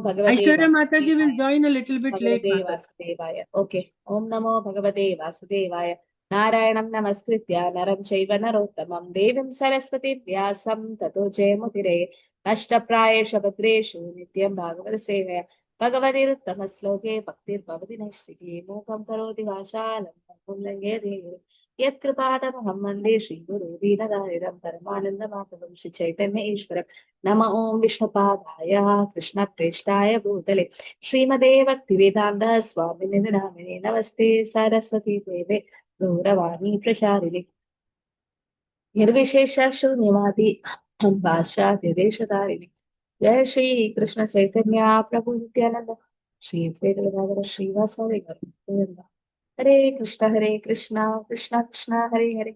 Bhagavate Aishwarya Mataji will Vasudevaya. join a little bit late. Bhagavate Vasudevaya. Okay. Om Namo Bhagavate Vasudevaya. Narayanam Namaskritya Naram Chaiva Narottamam Devim Saraswati Vyasam Tato Jayamudire Ashtaprayesha Bhadreshu Nityam Bhagavata Sevaya Bhagavate Uttama Sloke Bhaktir Bhavati Naishiki Mukam Karoti Vashalam Pullangere Yat Kripadamaham Mande Shri Guru Dinadaridam Paramananda Matavam Shri Chaitanya Ishwaram Nama Om Vishnupadaya Krishna Preshtaya Bhutale Srimade Bhaktivedanta Swamini Namine Namaste Saraswati Deve Gauravani Pracharine Nirvishesha Shunyavadi Bhasha Dedeshadharini Jai Shri Krishna Chaitanya Prabhu Nityananda Shri Advaita Gadadhara Srivasadi Garuda Hare Krishna Krishna Krishna Hare Hare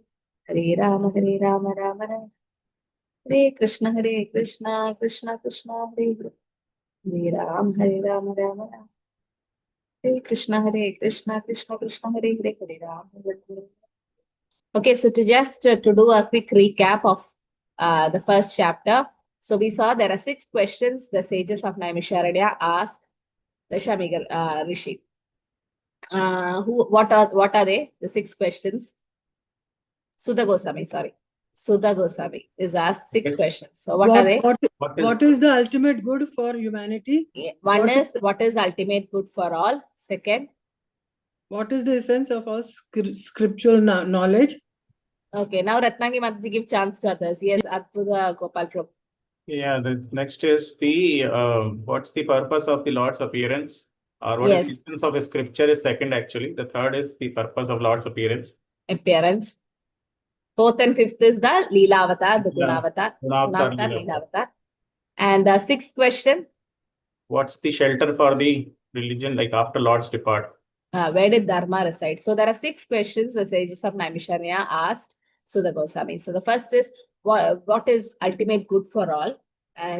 Hare Rama Rama Rama Hare Krishna Krishna Krishna Hare Hare Hare Ram Rama Rama Hare Krishna Krishna Krishna Hare Hare Hare Ram Hare Ram. Okay, so to do a quick recap of the first chapter. So we saw there are 6 questions the sages of Naimisharanya asked the Shamigar Rishi. What are they? The 6 questions. Sudha Goswami, sorry. Sudha Goswami is asked 6 questions. So what are they? What is the ultimate good for humanity? One is what is ultimate good for all. Second, what is the essence of our scriptural knowledge? Okay, now Ratnagi Mataji give chance to others. Yes, Adbhuta Gopal Prabhu. Yeah, the next is the what's the purpose of the Lord's appearance? Or what is the essence of a scripture is second actually. The third is the purpose of Lord's appearance. Appearance. Fourth and fifth is the Leela Avatar, the Gunavatar. Gunavatar, Leela Avatar. And the 6th question. What's the shelter for the religion like after Lord's depart? Where did Dharma reside? So there are 6 questions the sages of Naimisharanya asked Sudha Goswami. So the first is what is ultimate good for all?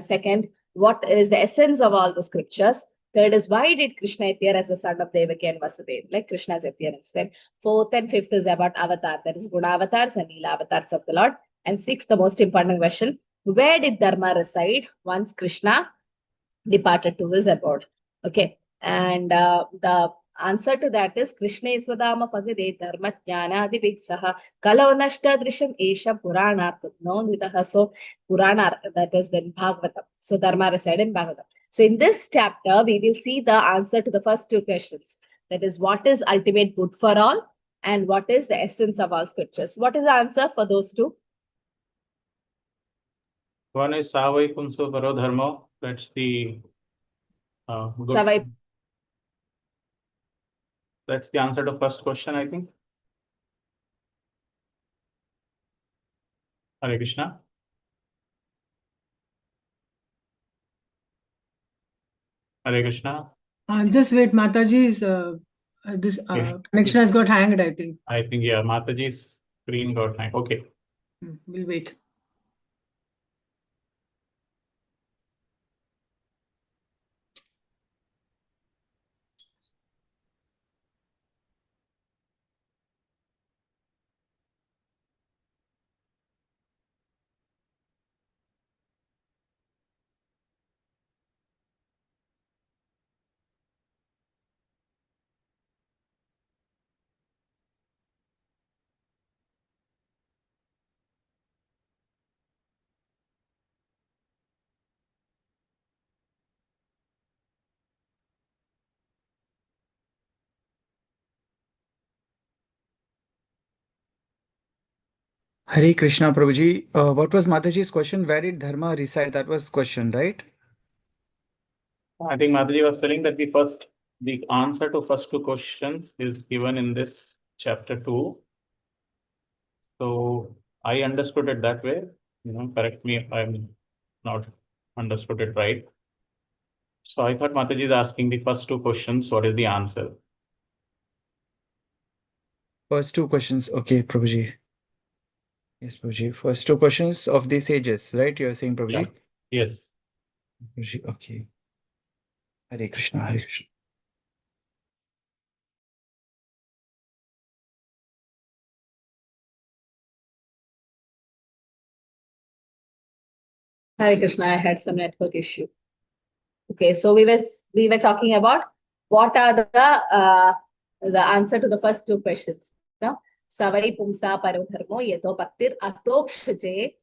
Second, what is the essence of all the scriptures? Third is why did Krishna appear as the son of Devaki and Vasudeva, like Krishna's appearance. Then 4th and 5th is about avatar, that is Guna avatars and Leela avatars of the Lord. And 6th, the most important question, where did Dharma reside once Krishna departed to his abode? Okay, and the answer to that is Krishna Iswadama Pagade Dharma Jnana Adivigsaha Kalo Nashta Drisham Esha Purana Nonditaha. So Purana, that is then Bhagavatam. So Dharma reside in Bhagavatam. So in this chapter, we will see the answer to the first 2 questions. That is, what is ultimate good for all and what is the essence of all scriptures? What is the answer for those 2? One is Savai Kumso Paro Dharma. That's the good. That's the answer to the first question, I think. Hare Krishna. Hare Krishna. Just wait, Mataji's this connection has got hanged, I think. I think, yeah, Mataji's screen got hanged. Okay. We'll wait. Hare Krishna Prabhuji. What was Mataji's question? Where did Dharma reside? That was question, right? I think Mataji was telling that the answer to first 2 questions is given in this chapter 2. So I understood it that way. Correct me if I'm not understood it right. So I thought Mataji is asking the first 2 questions. What is the answer? First 2 questions. Okay, Prabhuji. Yes, Prabhuji. First 2 questions of the sages, right? You're saying, Prabhuji? Yeah. Yes. Prabhuji, okay. Hare Krishna, Hare Krishna. Hare Krishna, I had some network issue. Okay, so we were talking about what are the answer to the first two questions. No? Savai Pumsa Parodharmo Yeto Bhaktir Atokshje.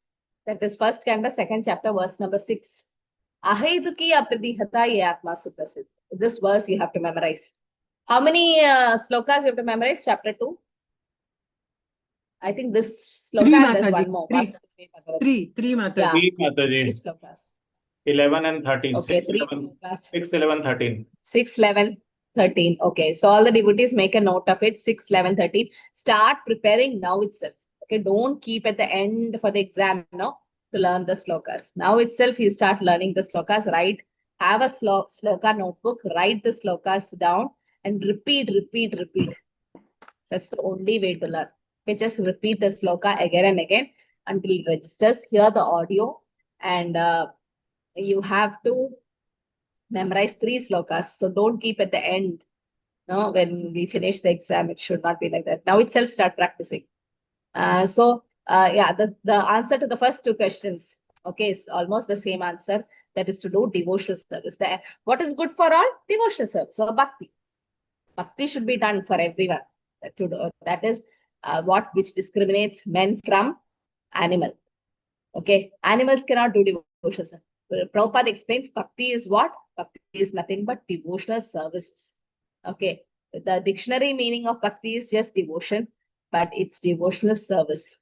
That is first canto, second chapter, verse number 6. Ahaiduki apradihata ye atma suprasid. This verse you have to memorize. How many slokas you have to memorize? Chapter 2. I think this sloka Three, and there's Mataji. one more. Three, Mataji. Yeah. Three, Three Mataji. slokas. 11 and 13. Okay, 6, three 11, slokas. 6, 11, 13. 6, 11, 13. Okay, so all the devotees make a note of it. 6, 11, 13. Start preparing now itself. Okay, don't keep at the end for the exam, no, to learn the slokas. Now itself, you start learning the slokas, right? Have a sloka notebook, write the slokas down and repeat. That's the only way to learn. Okay, just repeat the sloka again and again until it registers. Hear the audio and you have to memorize 3 slokas. So don't keep at the end. No, when we finish the exam, it should not be like that. Now itself start practicing. Yeah, the answer to the first 2 questions, okay, is almost the same answer. That is to do devotional service. What is good for all? Devotional service. So bhakti. Bhakti should be done for everyone. That is which discriminates men from animal. Okay, animals cannot do devotional service. Prabhupada explains bhakti is what? Bhakti is nothing but devotional services. Okay, the dictionary meaning of bhakti is just devotion, but it's devotional service.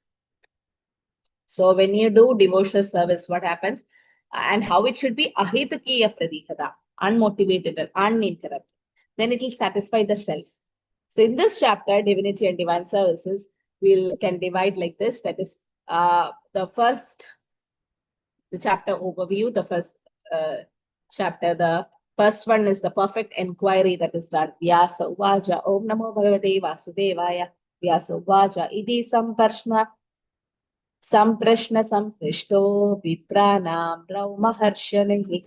So when you do devotional service, what happens and how it should be? Ahitakiya pradihata, unmotivated and uninterrupted. Then it will satisfy the self. So in this chapter, divinity and divine services, we can divide like this. That is the chapter overview, the first chapter. The first one is the perfect inquiry that is done. Vyasa Uvaja Om Namo Bhagavate Vasudevaya. Vyasa Uvaja Idi Samprashna Samprishto Vipranam Brahmaharshanehi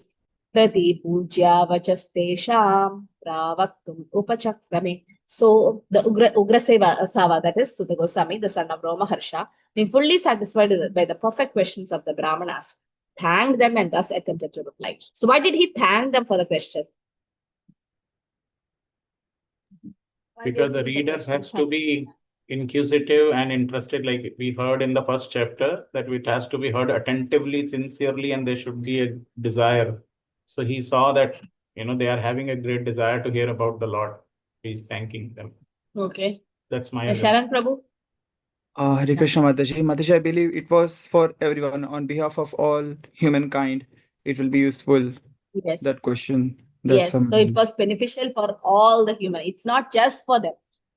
Prati Pujya Vachastesham Pravaktum Upachakrame. So the Ugraseva Sava, that is Sutta Goswami, the son of Brahmaharsha, being fully satisfied by the perfect questions of the Brahmanas, thanked them and thus attempted to reply. So why did he thank them for the question? Because the reader has to be inquisitive and interested, like we heard in the first chapter, that it has to be heard attentively, sincerely, and there should be a desire. So he saw that, they are having a great desire to hear about the Lord. He's thanking them. Okay. That's my Sharan Prabhu? Hare Krishna Mataji. Mataji, I believe it was for everyone on behalf of all humankind. It will be useful. Yes. That question. That's Yes, so it was beneficial for all the human. It's not just for them.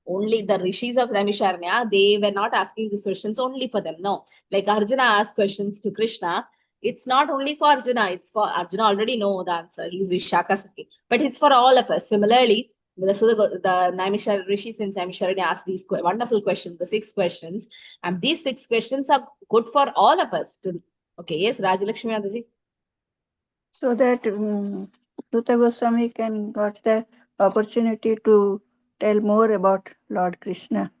Only the rishis of Naimisharanya, they were not asking these questions only for them. No, like Arjuna asked questions to Krishna. It's not only for Arjuna. It's for Arjuna already know the answer. He's Vishakasaki. But it's for all of us. Similarly, the Naimishar rishis in Naimisharanya asked these wonderful questions, the 6 questions. And these 6 questions are good for all of us. Okay, yes, Rajalakshmi Adaji. So that Sutta Goswami can got the opportunity to tell more about Lord Krishna.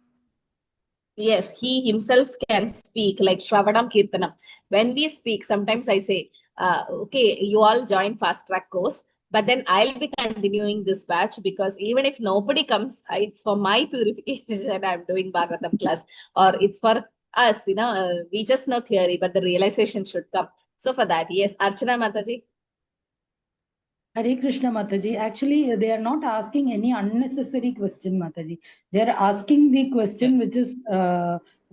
Yes, he himself can speak like Shravanam Kirtanam. When we speak, sometimes I say, okay, you all join fast track course, but then I'll be continuing this batch because even if nobody comes, it's for my purification. I'm doing Bhagavatam class, or it's for us, we just know theory, but the realization should come. So for that, yes, Archana Mataji. Hare Krishna Mataji. Actually, they are not asking any unnecessary question, Mataji. They are asking the question which is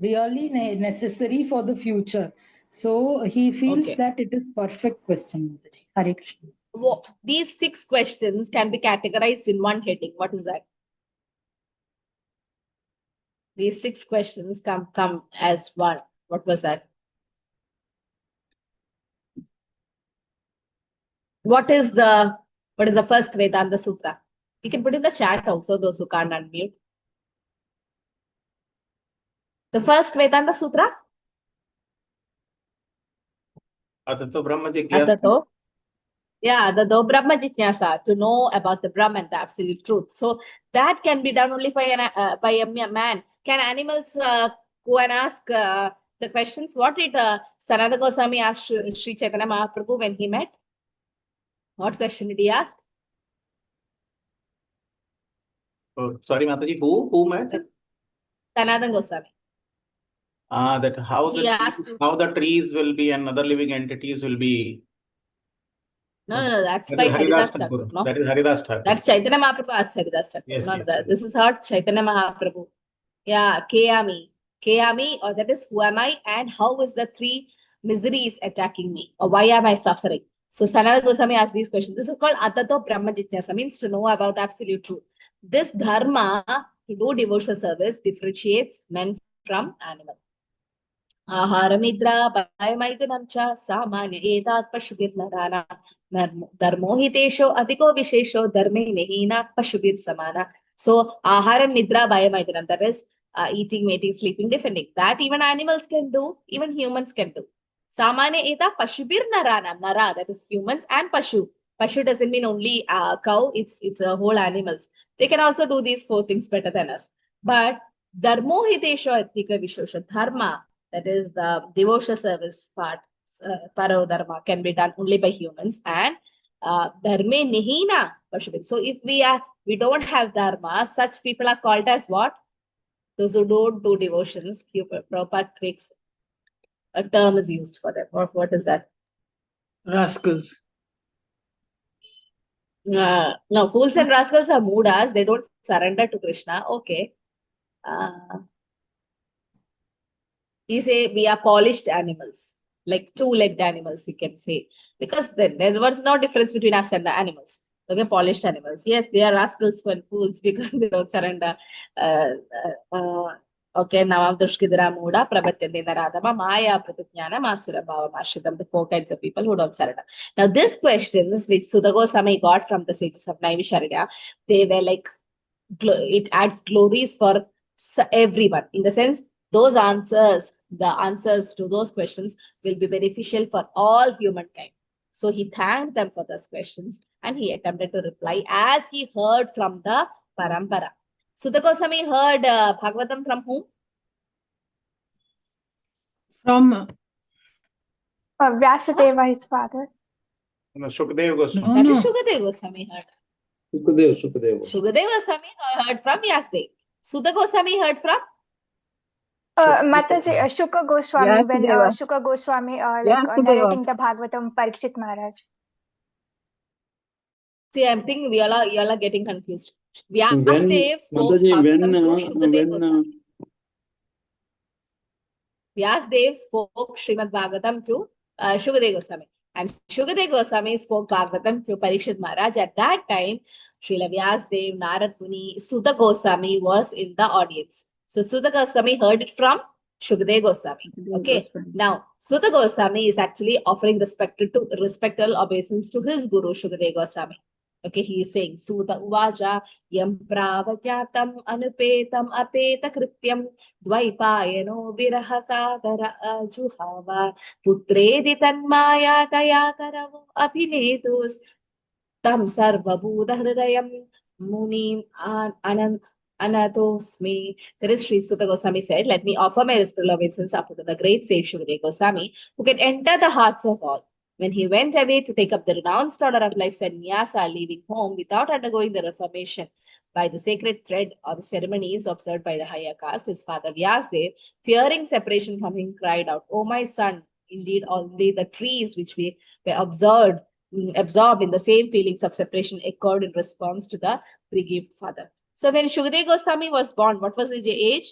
really necessary for the future. So he feels that it is perfect question, Mataji. Hare Krishna. Well, these 6 questions can be categorized in one heading. What is that? These 6 questions come as one. What was that? What is the first Vedanta Sutra? You can put in the chat also, those who can't unmute. The first Vedanta Sutra? Atato Brahma Jigyasa. Atato. Yeah, the Brahma Jitnyasa, to know about the Brahman, the absolute truth. So that can be done only by a man. Can animals go and ask the questions? What did Sanatana Goswami ask Sri Chaitanya Mahaprabhu when he met? What question did he ask? Oh, sorry, Mataji, who met? Sanatana Goswami. That how He asked to- how the trees will be and other living entities will be. No, that's That by is Haridas Thakur. Thakur, no? That is Haridas Thakur. That's Chaitanya Mahaprabhu asked Haridas Thakur. Yes, Not yes, that. yes. This is heard Chaitanya Mahaprabhu. Yeah, Kayami. Kayami, or that is who am I and how is the three miseries attacking me? Or why am I suffering? So Sanatana Goswami asked these questions. This is called Atato Brahma Jitnasa, means to know about absolute truth. This dharma, to do devotional service, differentiates men from animals. Aharamidra bhayamaitunam cha samanya etat pashubirnarana dharmo hitesho adhiko vishesho dharme nehina pashubir samana. So aharam nidra bhayamaitunam, that is eating, mating, sleeping, defending. That even animals can do, even humans can do. Samanya eta pashubir narana, nara, that is humans, and pashu. Pashu doesn't mean only cow, it's a whole animals. They can also do these four things better than us. But dharmo hitesho adhika vishesho, dharma, that is the devotional service part, paro dharma, can be done only by humans, and dharme nihina pashubit. So if we don't have dharma, such people are called as what? Those who don't do devotions. Prabhupada takes a term is used for them. What is that? Rascals. No, fools and rascals are moodas. They don't surrender to Krishna. Okay. He say we are polished animals, like two-legged animals, you can say. Because then there was no difference between us and the animals. Okay, polished animals. Yes, they are rascals and fools because they don't surrender. Okay, Navam Dushkidra Muda, Prabhatyandina Radhama, Maya, Pratujnana, Masura Bhava Mashidam, the four kinds of people who don't surrender. Now, these questions which Sudha Goswami got from the sages of Naimisharya, they were like, it adds glories for everyone. In the sense, those answers, the answers to those questions will be beneficial for all humankind. So he thanked them for those questions and he attempted to reply as he heard from the parampara. Sudha Goswami heard Bhagavatam from whom? From Vyasadeva, his father. No, Shukdev Goswami. No, That no. is Shukadeva Goswami heard. Shukadeva. Shukadeva Goswami heard from Vyasadeva. Sudha Goswami heard from? Mataji, Shuka Goswami, when Vyasadeva. Shuka Goswami Vyasadeva. narrating the Bhagavatam, Parikshit Maharaj. See, I'm thinking you all are getting confused. Vyasadeva spoke Mataji, Bhagavatam to Shukadeva Goswami. Vyasadeva spoke Srimad Bhagavatam to Shukadeva Goswami. And Shukadeva Goswami spoke Bhagavatam to Parikshit Maharaj. At that time, Srila Vyasadeva, Narad Muni, Sudha Goswami was in the audience. So Sudha Goswami heard it from Shukadeva Goswami. Okay. Now, Sudha Goswami is actually offering respectful obeisance to his guru, Shukadeva Goswami. Okay, he is saying, Sudha Uvaja, Yam Pravajyatam Anupetam Apeta Krityam Dvaipayano Virahakadara Juhava Putredi Tanmaya Tayakaravu Abhinetus Tam Sarvabhuda Hridayam Munim Anatosmi. There is Sri Sudha Goswami said, let me offer my respectful obeisance up to the great sage Shukadeva Goswami, who can enter the hearts of all. When he went away to take up the renounced order of life sannyasa, leaving home without undergoing the reformation by the sacred thread or the ceremonies observed by the higher caste, his father Vyasadeva, fearing separation from him, cried out, "O my son, indeed only the trees which we were absorbed in the same feelings of separation occurred in response to the bereaved father." So when Shukadeva Goswami was born, what was his age?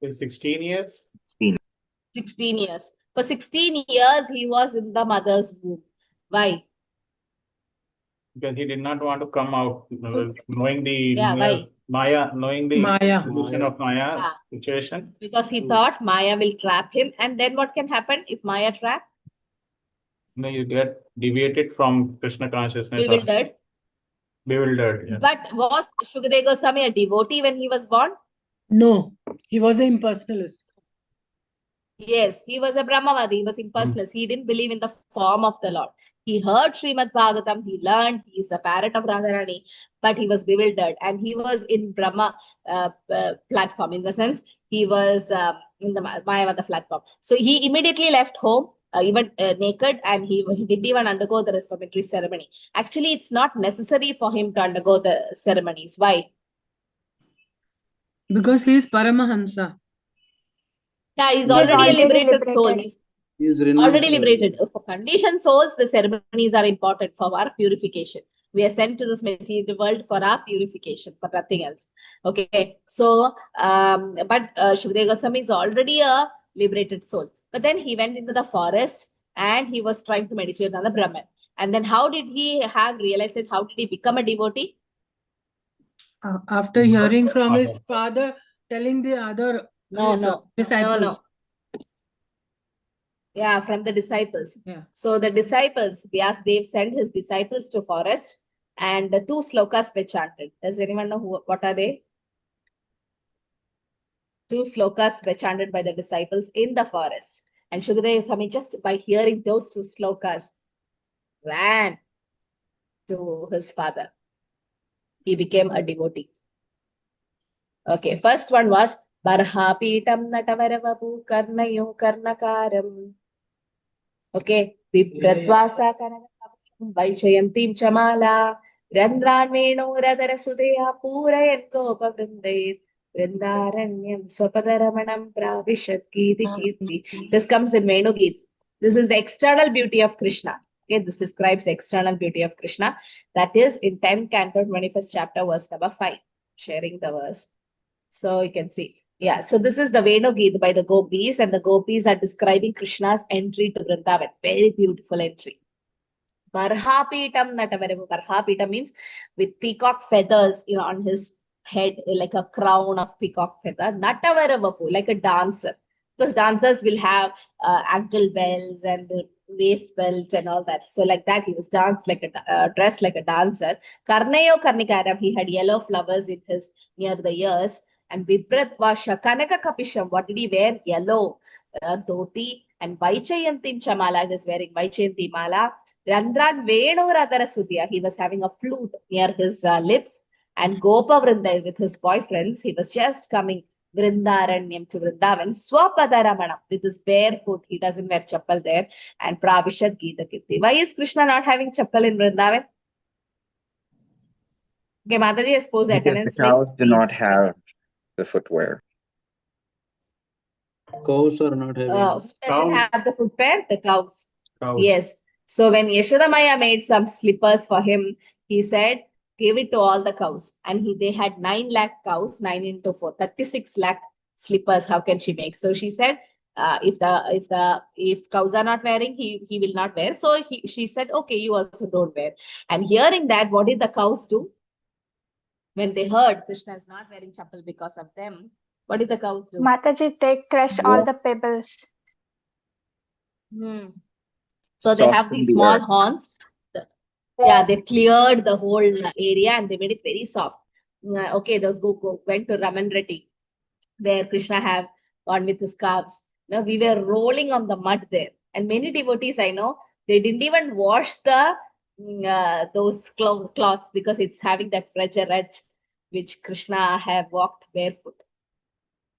16 years. 16 years. For 16 years, he was in the mother's womb. Why? Because he did not want to come out, knowing the why? Maya, knowing the Maya. solution of Maya Yeah. situation. Because he thought Maya will trap him. And then what can happen if Maya trap? No, you get deviated from Krishna consciousness. Bewildered. Bewildered, yeah. But was Shukadeva Goswami a devotee when he was born? No, he was an impersonalist. Yes, he was a Brahmavadi. He was impersonalist. He didn't believe in the form of the Lord. He heard Srimad Bhagavatam. He learned. He is a parrot of Radharani, but he was bewildered. And he was in Brahma platform. In the sense, he was in the Mayavada platform. So he immediately left home even naked, and he didn't even undergo the reformatory ceremony. Actually, it's not necessary for him to undergo the ceremonies. Why? Because he is Paramahamsa. Yeah, he's He's already a already liberated soul. liberated. He's He is renounced. already liberated. For conditioned souls, the ceremonies are important for our purification. We are sent to this material world for our purification, for nothing else. Okay, so but Shukadeva Goswami is already a liberated soul. But then he went into the forest and he was trying to meditate on the Brahman. And then how did he have realized it? How did he become a devotee? After hearing from his father telling the other disciples. Yeah, from the disciples. Yeah. So the disciples, Vyasdev sent his disciples to forest, and the 2 slokas were chanted. Does anyone know what are they? 2 slokas were chanted by the disciples in the forest. And Shukadeva Goswami, just by hearing those 2 slokas, ran to his father. He became a devotee. Okay, first one was Barhapitam Natavaravapu Karnayo Karnakaram. Okay, Vipradvasa Kanakam Vaichayantim Chamala Randran Venu Radara Sudaya Purayan Gopa Vrindayit Vrindaranyam Swapadaramanam Pravishat Kiti Kirti. This comes in Venu Geet. This is the external beauty of Krishna. Okay, this describes the external beauty of Krishna. That is in 10th Canto, 21st chapter, verse number 5. Sharing the verse. So you can see. Yeah, so this is the Venu Geet by the Gopis, and the Gopis are describing Krishna's entry to Vrindavan. Very beautiful entry. Barhapitam Natavarevu. Barhapitam means with peacock feathers, on his head, like a crown of peacock feather. Natavarevapu, like a dancer. Because dancers will have ankle bells and waist belt and all that. So like that, he was dressed like a dancer. Karnayo Karnikaram, he had yellow flowers in his near the ears. And Vipradvasha Kanaka Kapisham, what did he wear? Yellow dhoti. And Vaichayantim Chamala, he was wearing Vaichayanti Mala. Randran Venu Radhara Sudya, he was having a flute near his lips. And Gopa Vrinda, with his boyfriends, he was just coming Vrindaranyam to Vrindavan. Swapadaramanam, with his bare foot, he doesn't wear chappal there. And Pravishat Gita Kirti. Why is Krishna not having chappal in Vrindavan? Okay, Mataji, I suppose the Because attendance the cows do not please have the footwear. Cows are not having. who doesn't have the footwear? The cows. Cows. Yes. So when Yashoda Maya made some slippers for him, he said, give it to all the cows. And they had 9 lakh cows, 9 into 4, 36 lakh slippers. How can she make? So she said, if cows are not wearing, he will not wear. So she said, okay, you also don't wear. And hearing that, what did the cows do? When they heard Krishna is not wearing chappal because of them, what did the cows do? Mataji, they crush all the pebbles. So they have Soften these the small earth. horns. Yeah, they cleared the whole area and they made it very soft. Okay, those went to Raman Reddy, where Krishna have gone with his calves. Now we were rolling on the mud there, and many devotees I know, they didn't even wash the those cloths because it's having that edge which Krishna have walked barefoot.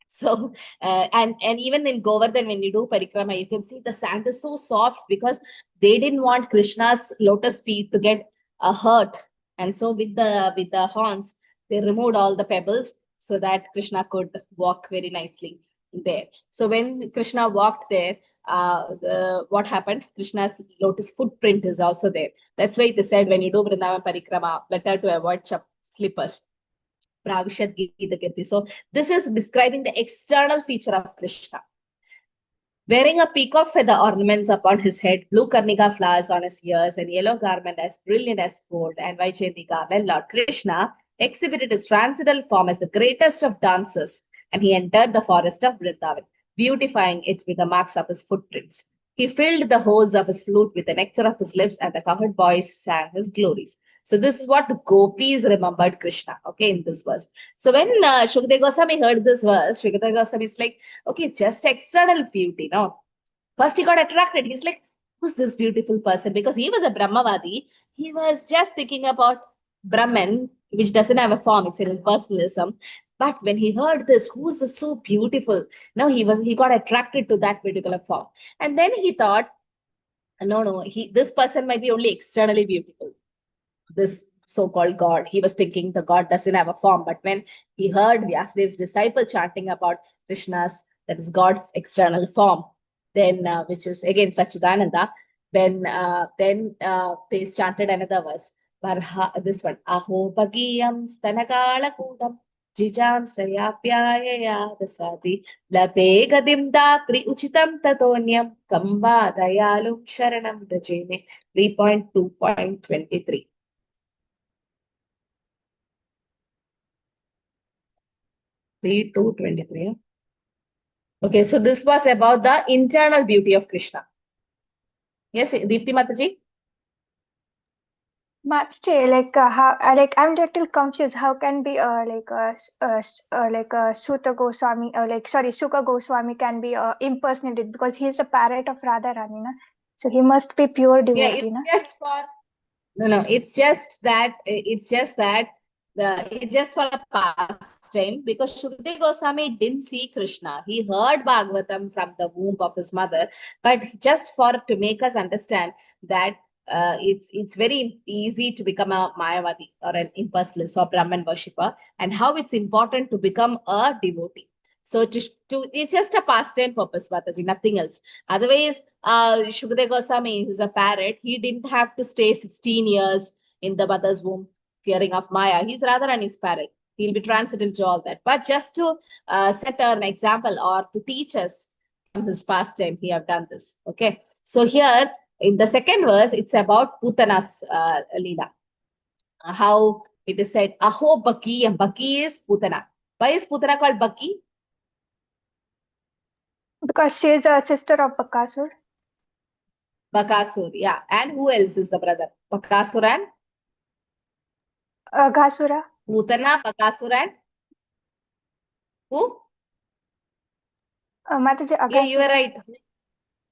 So and even in Govardhan, when you do parikrama, you can see the sand is so soft because they didn't want Krishna's lotus feet to get hurt, and so with the horns they removed all the pebbles so that Krishna could walk very nicely there. So when Krishna walked there, what happened? Krishna's lotus footprint is also there. That's why they said when you do Vrindavan parikrama, better to avoid slippers. Pravishat Gita Kirti. So this is describing the external feature of Krishna. Wearing a peacock feather ornaments upon his head, blue karnika flowers on his ears, and yellow garment as brilliant as gold, and Vaijayanti garland, Lord Krishna exhibited his transcendental form as the greatest of dancers, and he entered the forest of Vrindavan, beautifying it with the marks of his footprints. He filled the holes of his flute with the nectar of his lips, and the cowherd boys sang his glories. So this is what the gopis remembered Krishna, okay, in this verse. So when Shukadeva Goswami heard this verse, Shukadeva Goswami is like, okay, just external beauty, no? First he got attracted. He's like, who's this beautiful person? Because he was a Brahmavadi. He was just thinking about Brahman, which doesn't have a form, it's in personalism. But when he heard this, who's this so beautiful? Now he got attracted to that particular form. And then he thought, No, this person might be only externally beautiful. This so-called God, he was thinking the God doesn't have a form, but when he heard Vyasadev's disciple chanting about Krishna's, that is God's external form, then which is again Sachidananda, then they chanted another verse. This one, Aho Bhagiyam Stanakala Kudam Jijam Sayapyaya Dasati Lape Gadim Dakri Uchitam Tatonyam Kamba Dayalum Sharanam Rajene 3.2.23. To 23. Okay, so this was about the internal beauty of Krishna. Yes, Deepti Mataji? Mataji, like I'm little confused. How can be Suta Goswami, Sukha Goswami can be impersonated because he's a parrot of Radharani, na? So he must be pure devotee, na? Just for it's just for a pastime, because Shukadeva Goswami didn't see Krishna. He heard Bhagavatam from the womb of his mother, but just to make us understand that it's very easy to become a Mayavadi or an impersonalist or Brahman worshipper, and how it's important to become a devotee. So it's just a pastime purpose, Mataji, nothing else. Otherwise, Shukadeva Goswami is a parrot. He didn't have to stay 16 years in the mother's womb fearing of Maya. He's rather an parrot. He'll be transcendental to all that. But just to set an example or to teach us from his pastime, he have done this. Okay. So here in the second verse, it's about Putana's Leela. How it is said, Aho Bhakti, and Bhakti is Putana. Why is Putana called Bhakti? Because she is a sister of Bakasur. Bakasur, yeah. And who else is the brother? Bakasur and? Aghasura. Putana, Bakasur and? Who? Mataji, Aghasura. Yeah, you are right.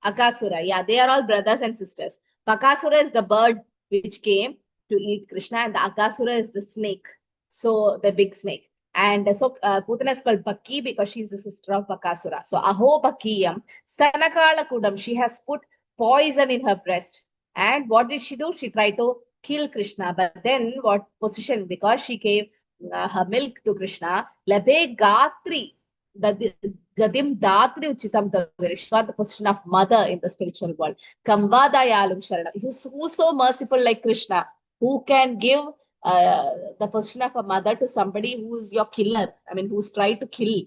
Aghasura, yeah. They are all brothers and sisters. Bakasura is the bird which came to eat Krishna, and the Aghasura is the snake. So, the big snake. And so Putana is called Bhakti because she is the sister of Bakasura. So Aho Bhakiyam Stanakala Kudam. She has put poison in her breast. And what did she do? She tried to kill Krishna. But then what position? Because she gave her milk to Krishna. Labe Gatri. The Gadim Datri Uchitam Tadri. She got the position of mother in the spiritual world. Kamvadayalum Sharana. Who's so merciful like Krishna? Who can give the position of a mother to somebody who is your killer, who's tried to kill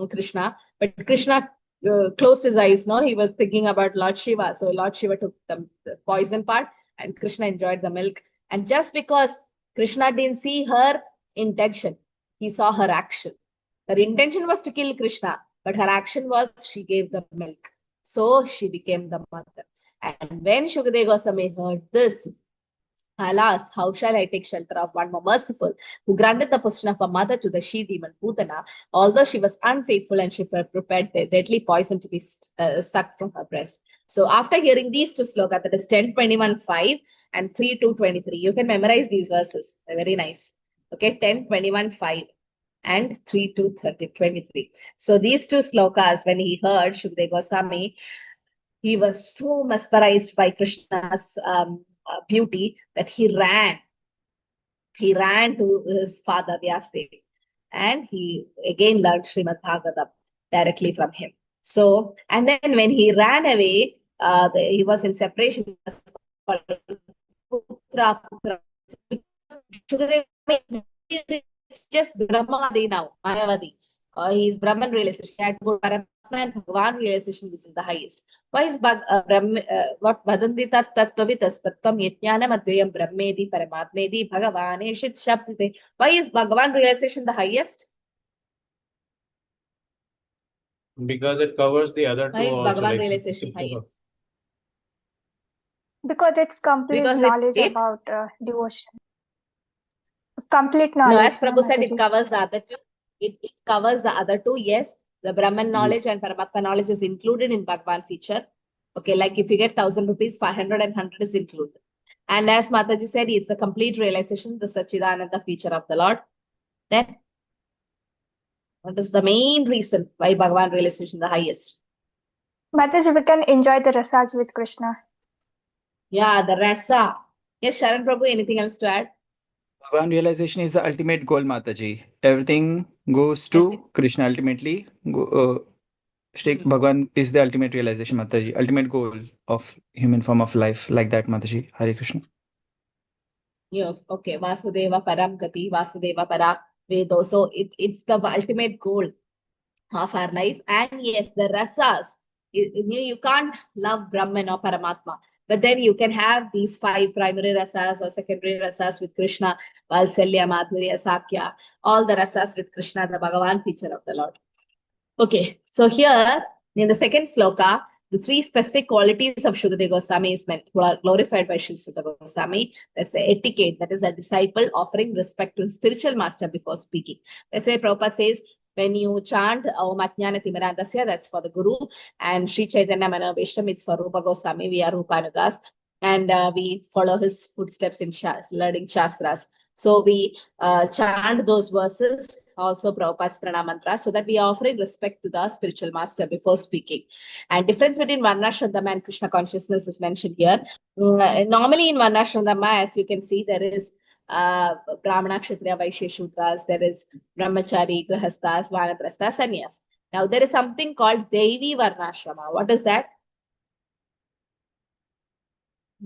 Krishna. But Krishna closed his eyes, no? He was thinking about Lord Shiva. So Lord Shiva took the poison part and Krishna enjoyed the milk. And just because Krishna didn't see her intention, he saw her action. Her intention was to kill Krishna, but her action was she gave the milk. So she became the mother. And when Shukadeva Goswami heard this, alas, how shall I take shelter of one more merciful, who granted the position of a mother to the she-demon Putana, although she was unfaithful and she prepared the deadly poison to be sucked from her breast. So after hearing these two slokas, that is 10:21:5 and 3:2:23, you can memorize these verses. They're very nice. Okay, 10:21:5 and 3:2:23. So these two slokas, when he heard Shukadeva Goswami, he was so mesmerized by Krishna's beauty that he ran to his father Vyasadeva, and he again learned Srimad Bhagavatam directly from him. So, and then when he ran away, he was in separation. Putra. It's just Brahmavadi now, Mayavadi. He is Brahman realization. He had to go Paramatma and Bhagavan realization, which is the highest. Why is what Vadanti tat tattvavitas tattam yajnanam advayam brahmedi paramatmedi Bhagavane shit shabdite. Why is Bhagavan realization the highest? Because it covers the other two. Why is also, Bhagavan like realization highest? Because it's complete Because knowledge it about devotion. Complete knowledge. No, as Prabhu said, Mataji. it covers the other two. It covers the other two, yes. The Brahman knowledge and Paramatma knowledge is included in Bhagavan feature. Okay, like if you get 1,000 rupees, 500 and 100 is included. And as Mataji said, it's a complete realization, the Sachidananda feature of the Lord. Then, what is the main reason why Bhagavan realization the highest? Mataji, we can enjoy the rasas with Krishna. Yeah, the rasa. Yes, Sharan Prabhu, anything else to add? Bhagavan realization is the ultimate goal, Mataji. Everything goes to Krishna ultimately. Shri Bhagavan is the ultimate realization, Mataji. Ultimate goal of human form of life, like that, Mataji. Hare Krishna. Yes, okay. Vasudeva Param Gati, Vasudeva Para Vedo. So it's the ultimate goal of our life. And yes, the rasas. You can't love Brahman or Paramatma, but then you can have these 5 primary rasas or secondary rasas with Krishna, Valsalya, Madhurya, Sakya, all the rasas with Krishna, the Bhagavan feature of the Lord. Okay, so here in the second sloka, the 3 specific qualities of Shukadeva Goswami is meant, who are glorified by Shri Sukadeva Goswami. That's the etiquette, that is a disciple offering respect to his spiritual master before speaking. That's why Prabhupada says, when you chant Om Ajnana Timirandasya, that's for the Guru, and Sri Chaitanya Manaveshtam, it's for Rupa Goswami, we are Rupanudas, and we follow his footsteps in learning Shastras. So we chant those verses, also Prabhupada's pranam mantra, so that we are offering respect to the spiritual master before speaking. And difference between Varnashrama and Krishna consciousness is mentioned here. Normally in Varnashrama, as you can see, there is Brahmana, Kshatriya, Vaishya, Shudras, there is Brahmachari, Grahasthas, Vanaprasthas, Sannyas. Now there is something called Devi Varnashrama. What is that?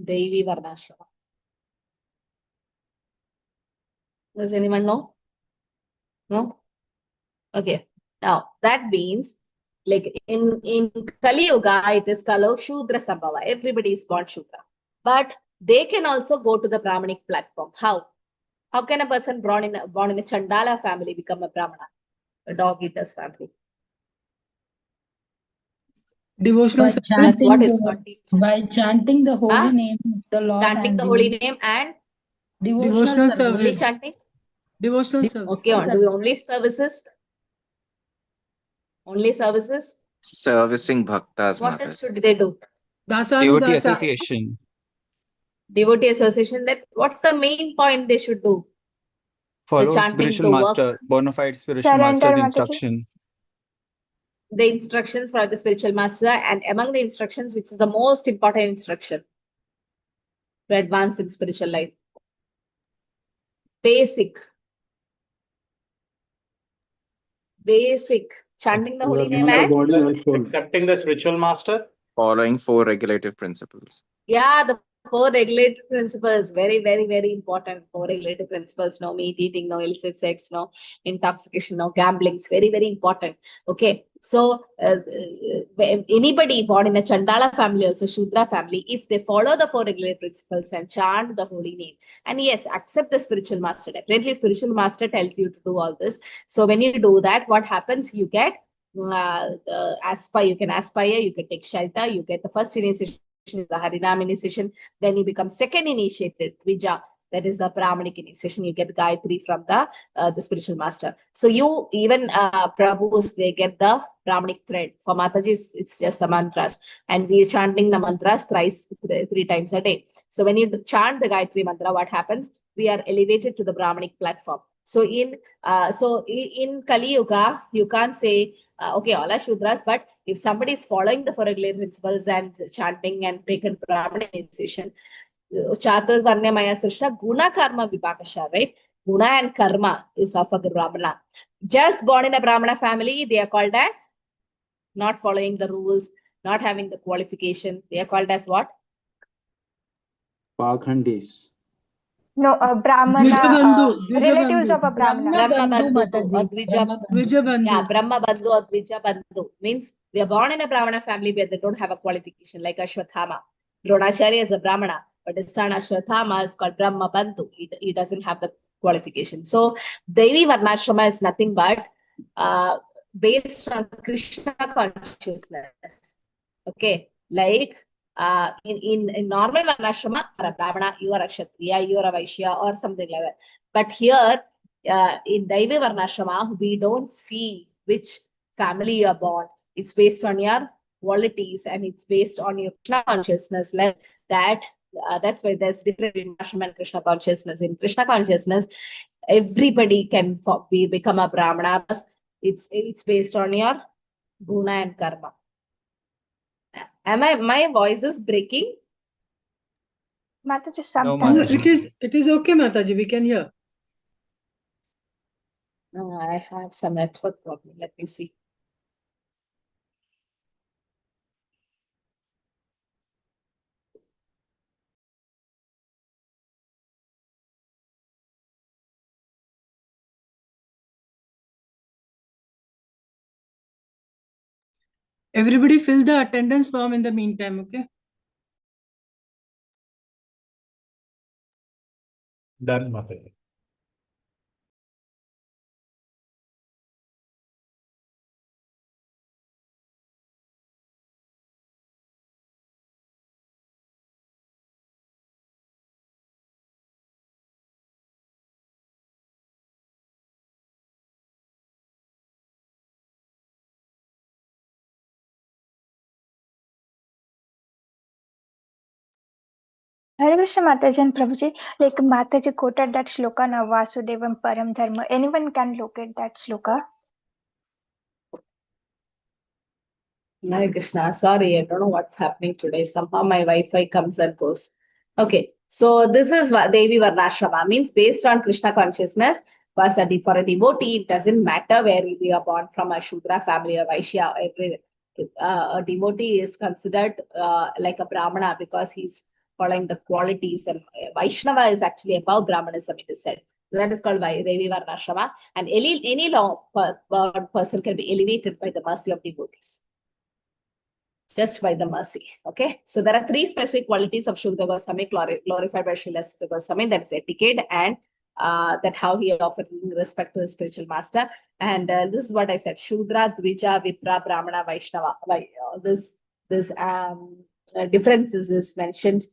Devi Varnashrama. Does anyone know? No? Okay. Now that means, like in Kali Yuga, it is called Shudra Sambhava. Everybody is born Shudra. But they can also go to the Brahmanic platform. How? How can a person born in a Chandala family become a Brahmana? A dog eater's family. Devotional By service. chanting, What is God teaches? by chanting the holy Huh? name of the Lord Chanting and the holy name and devotional service. only chanting? Devotional service. Okay, do only services? Only services? Servicing bhaktas, What Mata. else should they do? Devotee Dasanudasa. association. Devotee association, that what's the main point they should do? Follow chanting, spiritual the work. master, bona fide spiritual Surrender, master's Mataji. instruction. The instructions for the spiritual master, and among the instructions, which is the most important instruction to advance in spiritual life? Basic. Chanting the holy name and body and soul. Accepting the spiritual master. Following 4 regulative principles. yeah, the 4 regulative principles, very, very, very important. 4 regulative principles: no meat eating, no illicit sex, no intoxication, no gambling. It's very, very important. Okay, so anybody born in a Chandala family, also Shudra family, if they follow the 4 regulative principles and chant the holy name, and yes, accept the spiritual master. Definitely, spiritual master tells you to do all this. So when you do that, what happens? You get aspire. You can aspire. You can take shelter. You get the first initiation is the Harinam initiation. Then you become second initiated, Tvija. That is the Brahmanic initiation. You get Gayatri from the spiritual master. So you even Prabhus, they get the Brahmanic thread. For Mataji, it's just the mantras, and we are chanting the mantras thrice, 3 times a day. So when you chant the Gayatri mantra, what happens? We are elevated to the Brahmanic platform. So in Kali Yuga, you can't say okay, all are Shudras, but if somebody is following the 4 regulative principles and chanting and taken Brahmanic initiation, Chatur Varnya Maya Srishta, Guna Karma Vipakasha, right? Guna and Karma is of a Brahmana. Just born in a Brahmana family, they are called as not following the rules, not having the qualification. They are called as what? Pakhandis. No, Brahmana, Dvija relatives Bandhu. of a Brahmana. Brahma Bandhu, Bandhu, Mataji. Advija. Dvija Bandhu. Yeah, Brahma Bandhu or Dvija Bandhu means they are born in a Brahmana family where they don't have a qualification, like Ashwathama. Dronacharya is a Brahmana, but his son Ashwathama is called Brahma Bandhu. He doesn't have the qualification. So Devi Varnashrama is nothing but based on Krishna consciousness. Okay, like in normal Varnashrama, you are a Brahmana, you are a Kshatriya, you are a Vaishya, or something like that. But here, in Daivi Varnashrama, we don't see which family you are born. It's based on your qualities and it's based on your Krishna consciousness. Like that, that's why there's different in Varnashrama and Krishna consciousness. In Krishna consciousness, everybody can become a Brahmana. It's based on your guna and karma. My voice is breaking? Mataji, No, sometimes. Mataji. It is okay, Mataji. We can hear. No, I have some network problem. Let me see. Everybody fill the attendance form in the meantime, okay? Done, Mataji. Hare Krishna Mataji and Prabhuji, like Mataji quoted that shloka na Vasudevam Param Dharma. Anyone can locate that shloka? Hare Krishna. Sorry, I don't know what's happening today. Somehow my Wi-Fi comes and goes. Okay, so this is Devi Varnashrama, means based on Krishna consciousness. For a devotee, it doesn't matter where we are born from, a Shudra family or Vaishya. A devotee is considered like a Brahmana because he's following the qualities, and Vaishnava is actually above Brahmanism, it is said. That is called Devi Varnashrama, and any person can be elevated by the mercy of devotees. Just by the mercy. Okay. So there are three specific qualities of Shukta Goswami glorified by Srila Sukha Goswami. That is etiquette and that how he offered respect to his spiritual master. And this is what I said: Shudra, Dvija, Vipra, Brahmana, Vaishnava. This differences is mentioned.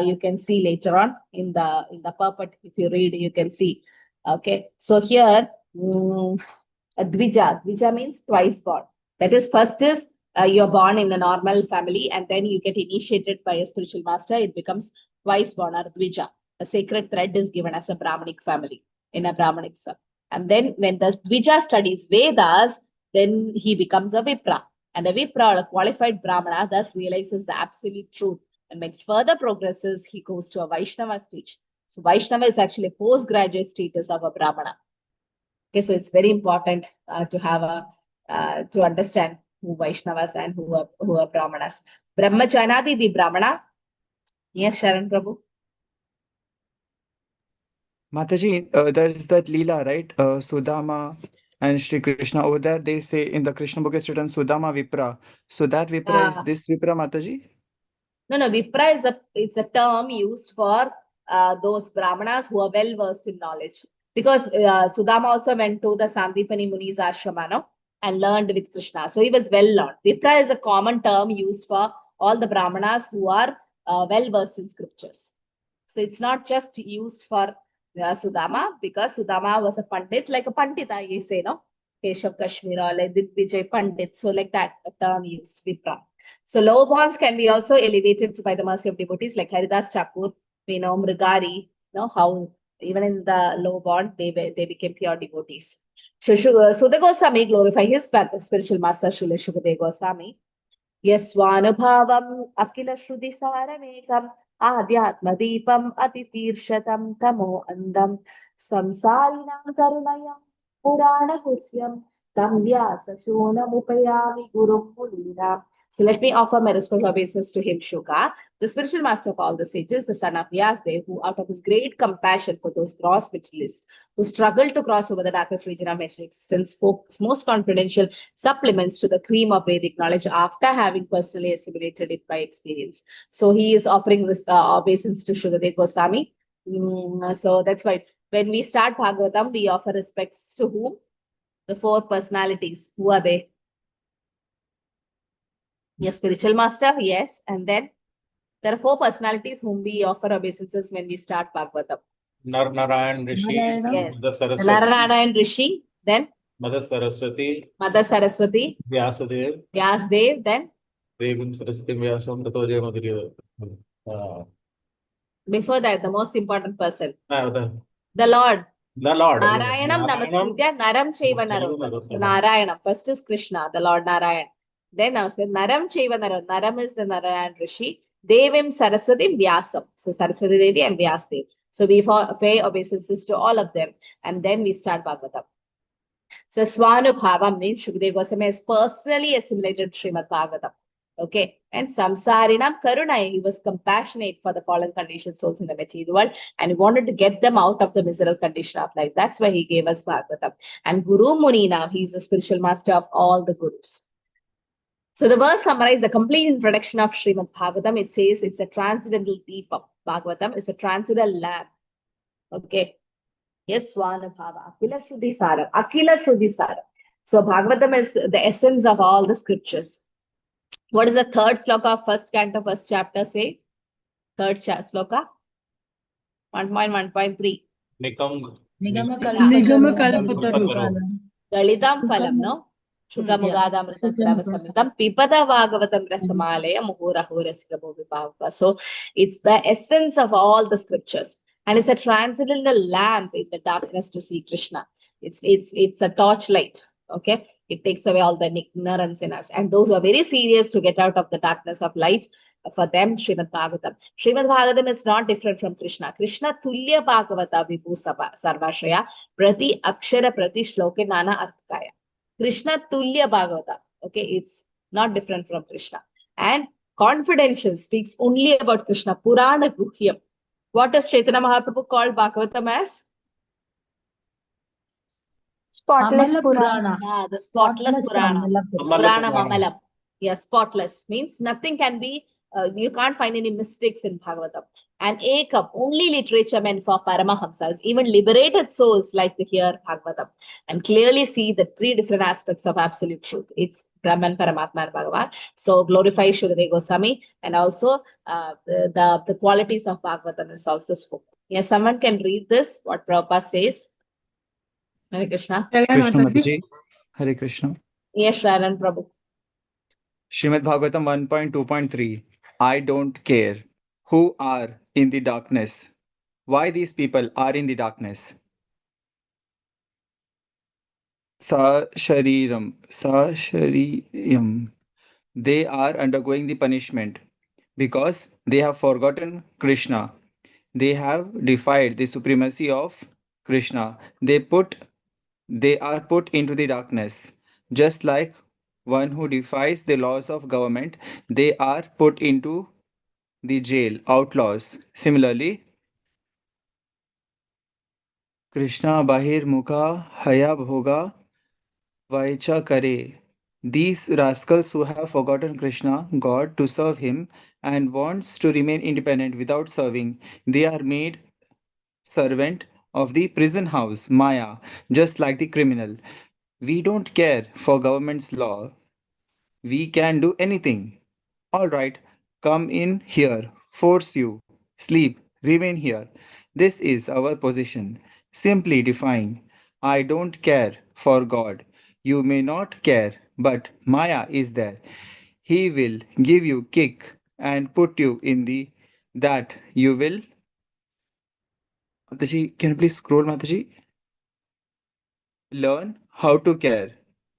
You can see later on in the purport. If you read, you can see. Okay. So here, Dvija. Dvija means twice born. That is, first is you're born in a normal family, and then you get initiated by a spiritual master. It becomes twice born, or Dvija. A sacred thread is given as a Brahmanic family in a Brahmanic son. And then when the Dvija studies Vedas, then he becomes a Vipra. And a Vipra, a qualified Brahmana, thus realizes the absolute truth and makes further progresses. He goes to a Vaishnava stage. So Vaishnava is actually a postgraduate status of a Brahmana. Okay, so it's very important to have to understand who Vaishnavas and who are Brahmanas. Brahmachanadi, the Brahmana. Yes, Sharan Prabhu. Mataji, there is that Leela, right? Sudama and Shri Krishna. Over there, they say in the Krishna book it's written Sudama Vipra. So that Vipra is this Vipra, Mataji? No, Vipra is it's a term used for those Brahmanas who are well versed in knowledge. Because Sudama also went to the Sandipani Muni's ashrama, no? And learned with Krishna. So he was well learned. Vipra is a common term used for all the Brahmanas who are well versed in scriptures. So it's not just used for Sudama, because Sudama was a Pandit, like a Pandita, you say, no? Keshav Kashmira, like Vijay Pandit. So like that, a term used, Vipra. So low bonds can be also elevated by the mercy of devotees, like Haridas Thakur, we know, Mrigari, how even in the low bond, they became pure devotees. Sudha Goswami glorify his spiritual master, Srila Shukadeva Goswami. Yasvanubhavam Akila Shrudi Saramekam Adhyatma Deepam Atitirshatam Tamo Andam Samsarinam Karunaya Purana Kusyam Tam Vyasa Shonam Upayami Guru Mulina. So let me offer my respectful obeisance to him, Shuka, the spiritual master of all the sages, the son of Vyasdev, who out of his great compassion for those cross-spiritualists who struggled to cross over the darkest region of mental existence, spoke most confidential supplements to the cream of Vedic knowledge after having personally assimilated it by experience. So he is offering this obeisance to Shukadeva Goswami. So that's why when we start Bhagavatam, we offer respects to whom? The four personalities. Who are they? Yes, spiritual master, yes. And then there are four personalities whom we offer obeisances when we start Bhagavatam. Narayan Rishi, Yes. Mother Saraswati. Narayan Rishi, then Mother Saraswati. Mother Saraswati. Vyasadev. Vyasdev, then Devim Saraswati Vyasam Tato Jayamadriya. Before that, the most important person. The Lord. The Lord. Narayanam Namaskritya Naram Chaiva Narottam. So Narayanam. First is Krishna, the Lord Narayan. Then I said Naram Chaiva Narottam. Naram is the Narayan Rishi. Devim Saraswati Vyasam. So Saraswati Devi and Vyasdev. So we pay obeisances to all of them. And then we start Bhagavatam. So Swanubhava means Shukadeva Goswami has personally assimilated Srimad Bhagavatam. Okay. And Samsarinam Karuna, he was compassionate for the fallen conditioned souls in the material world and he wanted to get them out of the miserable condition of life. That's why he gave us Bhagavatam. And Guru Munina, he's the spiritual master of all the gurus. So the verse summarizes the complete introduction of Srimad Bhagavatam. It says it's a transcendental deepam. Bhagavatam is a transcendental lamp. Okay. Yes, Swanabhava. Akila Shuddhi Sara. Akila Shuddhi Sara. So Bhagavatam is the essence of all the scriptures. What is the third sloka of first canto, first chapter say? Third sloka? 1.1.3. Nigama Kalpataru. Dalitam phalam, no? Shuka Mugadam Samritam Pipada Bhagavatam Rasamalaya Muhurahu Rasika Bhuvipavaka. So it's the essence of all the scriptures. And it's a transcendental lamp in the darkness to see Krishna. It's a torchlight. Okay. It takes away all the ignorance in us. And those who are very serious to get out of the darkness of light, for them, Srimad Bhagavatam. Srimad Bhagavatam is not different from Krishna. Krishna Tulya Bhagavata Vibhu Sarvashraya Prati Akshara Prati Shloke Nana Arthakaya. Krishna Tulya Bhagavata. Okay, it's not different from Krishna. And confidential speaks only about Krishna. Purana Guhyam. What does Chaitanya Mahaprabhu called Bhagavatam as? Spotless Amala Purana. Yeah, the spotless Purana. Purana Mamalam. Yeah, spotless means nothing can be, you can't find any mistakes in Bhagavatam. And Ekam, only literature meant for Paramahamsas, even liberated souls like to hear Bhagavatam and clearly see the three different aspects of absolute truth. It's Brahman, Paramatma, and Bhagavan. So glorify Shukadeva Goswami and also the qualities of Bhagavatam is also spoken. Yes, someone can read this, what Prabhupada says. Hare Krishna. Krishna Mataji. Hare Krishna. Yes, Sharan Prabhu. Srimad Bhagavatam 1.2.3. I don't care who are in the darkness. Why these people are in the darkness? Sa shariram. They are undergoing the punishment because they have forgotten Krishna. They have defied the supremacy of Krishna. They are put into the darkness. Just like one who defies the laws of government, they are put into the jail, outlaws. Similarly, Krishna Bahir Mukha Haya Bhoga Vaicha Kare. These rascals who have forgotten Krishna, God, to serve him and wants to remain independent without serving, they are made servant of the prison house, Maya, just like the criminal. We don't care for government's law. We can do anything. All right, come in here, force you, sleep, remain here. This is our position. Simply defying. I don't care for God. You may not care, but Maya is there. He will give you kick and put you in the that you will. Mataji, can you please scroll, Mataji? Learn how to care.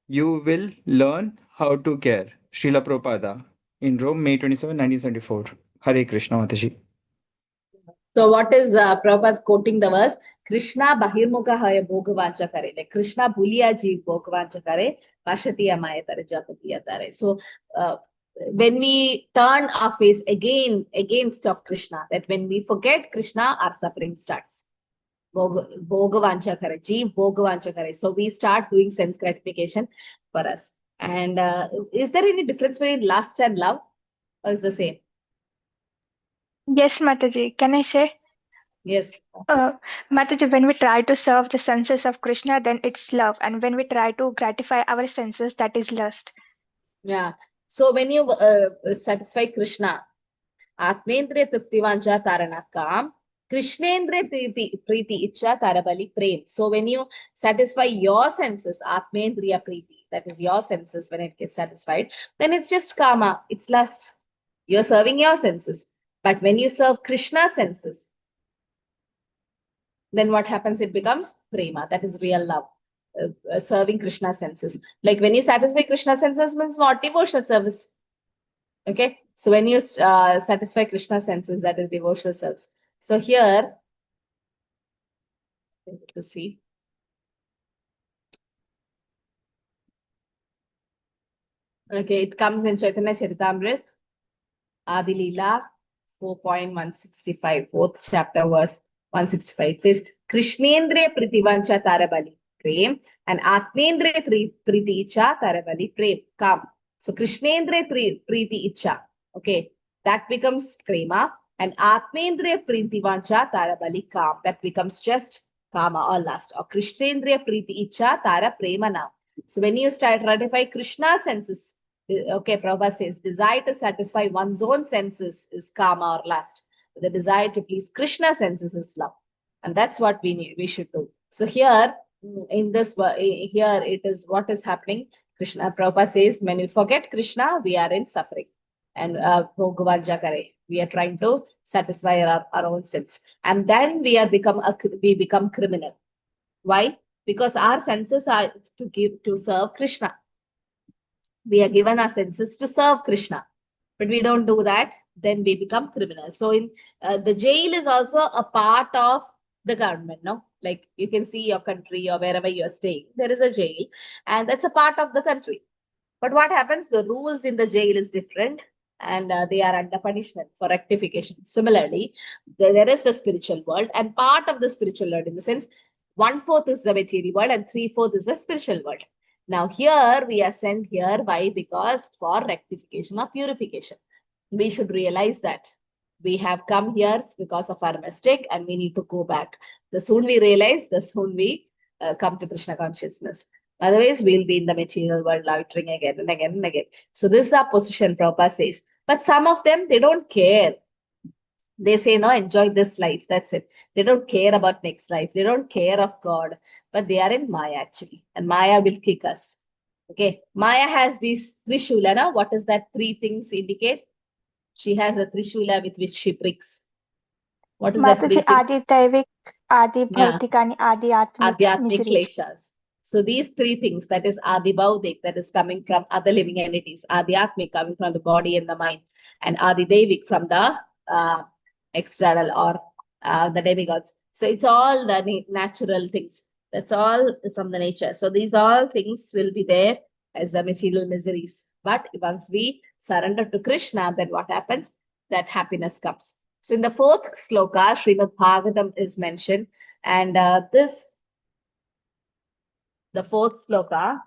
You will learn how to care. Srila Prabhupada in Rome, May 27, 1974. Hare Krishna, Mataji. So what is Prabhupada quoting the verse? Krishna Bahirmukha Haya Bhogavacha Kare. Like Krishna Bhuliya Jeev Bhogavacha Kare. Pashatiya Maya Tare Japatiya Tare. So when we turn our face against of Krishna, that when we forget Krishna, our suffering starts. Bhogavacha Kare. Jeev Bhogavacha Kare. So we start doing sense gratification for us. And is there any difference between lust and love? Or is the same? Yes, Mataji. Can I say? Yes. Mataji, when we try to serve the senses of Krishna, then it's love. And when we try to gratify our senses, that is lust. Yeah. So when you satisfy Krishna, Atmendriya Triptivanja Taranakam, Krishnendriya Priti Icha Tarabali Prem. So when you satisfy your senses, Atmendriya Priti, that is your senses, when it gets satisfied, then it's just kama, it's lust. You're serving your senses. But when you serve Krishna's senses, then what happens? It becomes prema, that is real love. Serving Krishna's senses. Like when you satisfy Krishna's senses means what? Devotional service. Okay. So when you satisfy Krishna senses, that is devotional service. So here, to see. Okay, it comes in Chaitanya Charitamrita, Adi Leela 4.165, fourth chapter, verse 165. It says, Krishnendriya Pritivancha Tarabali Prem and Atmendriya Priti Icha Tarabali Prem. Come. So Krishnendriya Priti Icha. Okay, that becomes Prema. And Atmendriya Pritivancha Tarabali Kam. That becomes just Kama or lust. Or Krishnendriya Priti Icha Tara Prema now. So when you start ratify Krishna senses, okay, Prabhupada says, desire to satisfy one's own senses is kama or lust. The desire to please Krishna senses is love. And that's what we should do. So here, in this, here it is what is happening. Krishna, Prabhupada says, when we forget Krishna, we are in suffering. And we are trying to satisfy our own sins. And then we become criminal. Why? Because our senses are to serve Krishna. We are given our senses to serve Krishna, but we don't do that, then we become criminals. So in the jail is also a part of the government, no? Like you can see your country or wherever you're staying, there is a jail, and that's a part of the country. But what happens? The rules in the jail is different, and they are under punishment for rectification. Similarly, there is the spiritual world, and part of the spiritual world in the sense 1/4 is the material world and 3/4 is the spiritual world. Now here we are sent here. Why? Because for rectification or purification. We should realize that we have come here because of our mistake and we need to go back. The soon we realize, the soon we come to Krishna consciousness. Otherwise, we'll be in the material world loitering again and again and again. So this is our position, Prabhupada says. But some of them, they don't care. They say, no, enjoy this life. That's it. They don't care about next life. They don't care of God. But they are in Maya actually. And Maya will kick us. Okay. Maya has these Trishula. Now, what does that three things indicate? She has a Trishula with which she pricks. What is that? Mataji, Adi Daivik, Adi Bhautik, and Adi Adhyatmic miseries. kleshas. So these three things, that is Adi Bhautik, that is coming from other living entities. Adhyatmic coming from the body and the mind. And Adi Devik from the external or the demigods. So it's all the natural things. That's all from the nature. So these all things will be there as the material miseries. But once we surrender to Krishna, then what happens? That happiness comes. So in the fourth sloka, Srimad Bhagavatam is mentioned. And the fourth sloka,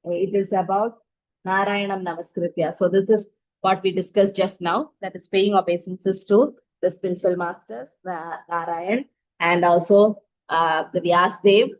it is about Narayanam Namaskritya. So this is what we discussed just now. That is paying obeisances to the spiritual masters, Narayan, and also the Vyasdev,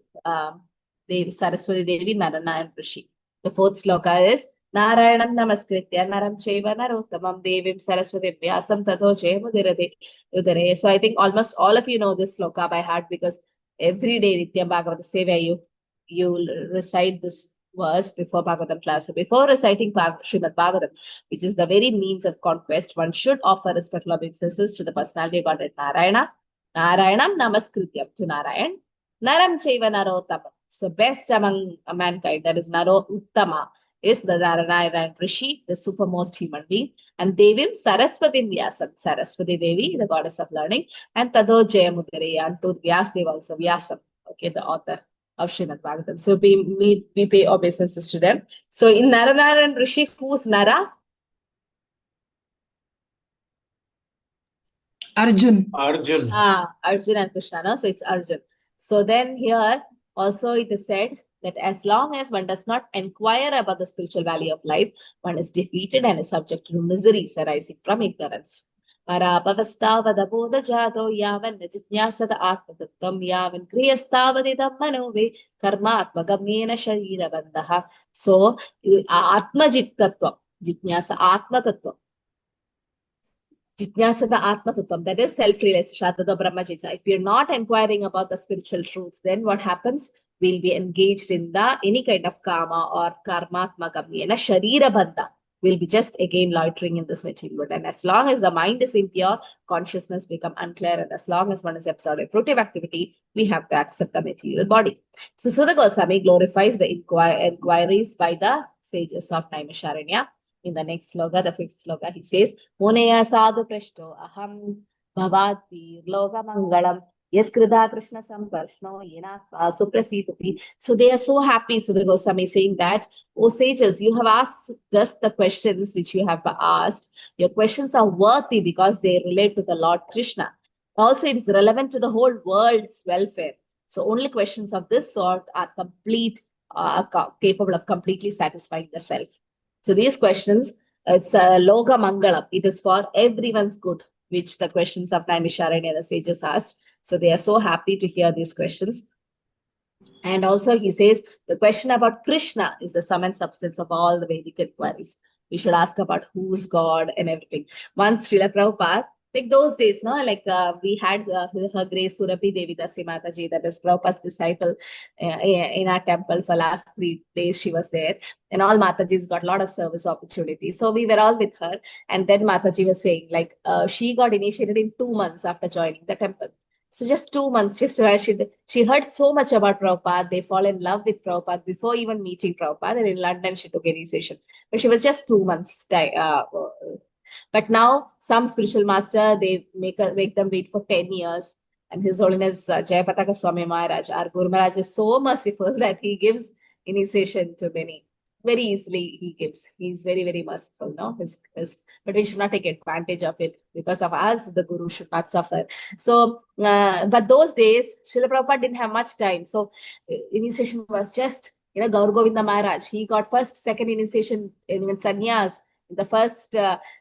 Devi Saraswati Devi, Narayana Rishi. The fourth sloka is Narayanam Namaskritya Naram Cheva Narottamam Devim Saraswati Vyasam Tato Jayamudire Udare. So I think almost all of you know this sloka by heart because every day Nityam Bhagavata Seva you recite this verse before Bhagavatam class. So before reciting Srimad Bhagavatam, which is the very means of conquest, one should offer respectful obeisances to the personality of Godhead Narayana. Narayanam Namaskrityam to Narayan. Naram Chaiva Narottamam. So best among mankind, that is Naro Uttama, is the Narayana Rishi, the supermost human being. And Devim Saraswati Vyasam, Saraswati Devi, the goddess of learning. And Tado Jayamudire, and to Vyasdev also, Vyasam, okay, the author of Srimad Bhagavatam. So we pay obeisances to them. So in Narayana Rishi, who's Nara? Arjun. Arjun. Arjun and Krishna. No? So it's Arjun. So then here also it is said that as long as one does not inquire about the spiritual value of life, one is defeated and is subject to miseries arising from ignorance. Parapavasthavada jato yavan najitnyasada atmatattvam yavan kriyastavadidam manove karma atmagamyena sharira bandha. So atmajittatvam, jitnyasa atmatattvam. Jitnyasada atmatattvam, that is self-realization, Shadada Brahmajitsa. If you're not inquiring about the spiritual truths, then what happens? We'll be engaged in any kind of karma or karmatmagamyena sharira bandha. We'll be just again loitering in this material world. And as long as the mind is impure, consciousness becomes unclear. And as long as one is absorbed in fruitive activity, we have to accept the material body. So Sudha Goswami glorifies the inquiries by the sages of Naimisharanya. In the next sloka, the fifth sloka, he says, Munaya sadhu prashto aham bhavati loka mangalam yat krida krishna samparshno yena suprasitupi. So they are so happy. So the Goswami is saying that, O sages, you have asked just the questions which you have asked. Your questions are worthy because they relate to the Lord Krishna. Also, it is relevant to the whole world's welfare. So only questions of this sort are capable of completely satisfying the self. So these questions, it's Loka Mangalam. It is for everyone's good, which the questions of Naimisharanya and the sages asked. So they are so happy to hear these questions. And also he says, the question about Krishna is the sum and substance of all the Vedic inquiries. We should ask about who's God and everything. Once Srila Prabhupada, like those days, no, like we had her Grace Surabhi Devi Dasi Mataji, that is Prabhupada's disciple in our temple for last 3 days. She was there, and all Matajis got a lot of service opportunities. So we were all with her, and then Mataji was saying, like she got initiated in 2 months after joining the temple. So just 2 months, just where she heard so much about Prabhupada. They fall in love with Prabhupada before even meeting Prabhupada. And in London, she took initiation. But she was just 2 months. But now some spiritual master, they make them wait for 10 years. And His Holiness Jayapataka Swami Maharaj, our Guru Maharaj, is so merciful that he gives initiation to many. Very easily he gives. He's very, very merciful, no? But we should not take advantage of it. Because of us, the Guru should not suffer. So, but those days, Srila Prabhupada didn't have much time. So initiation was just, Gaur Govinda Maharaj. He got first, second initiation in sannyas. In the first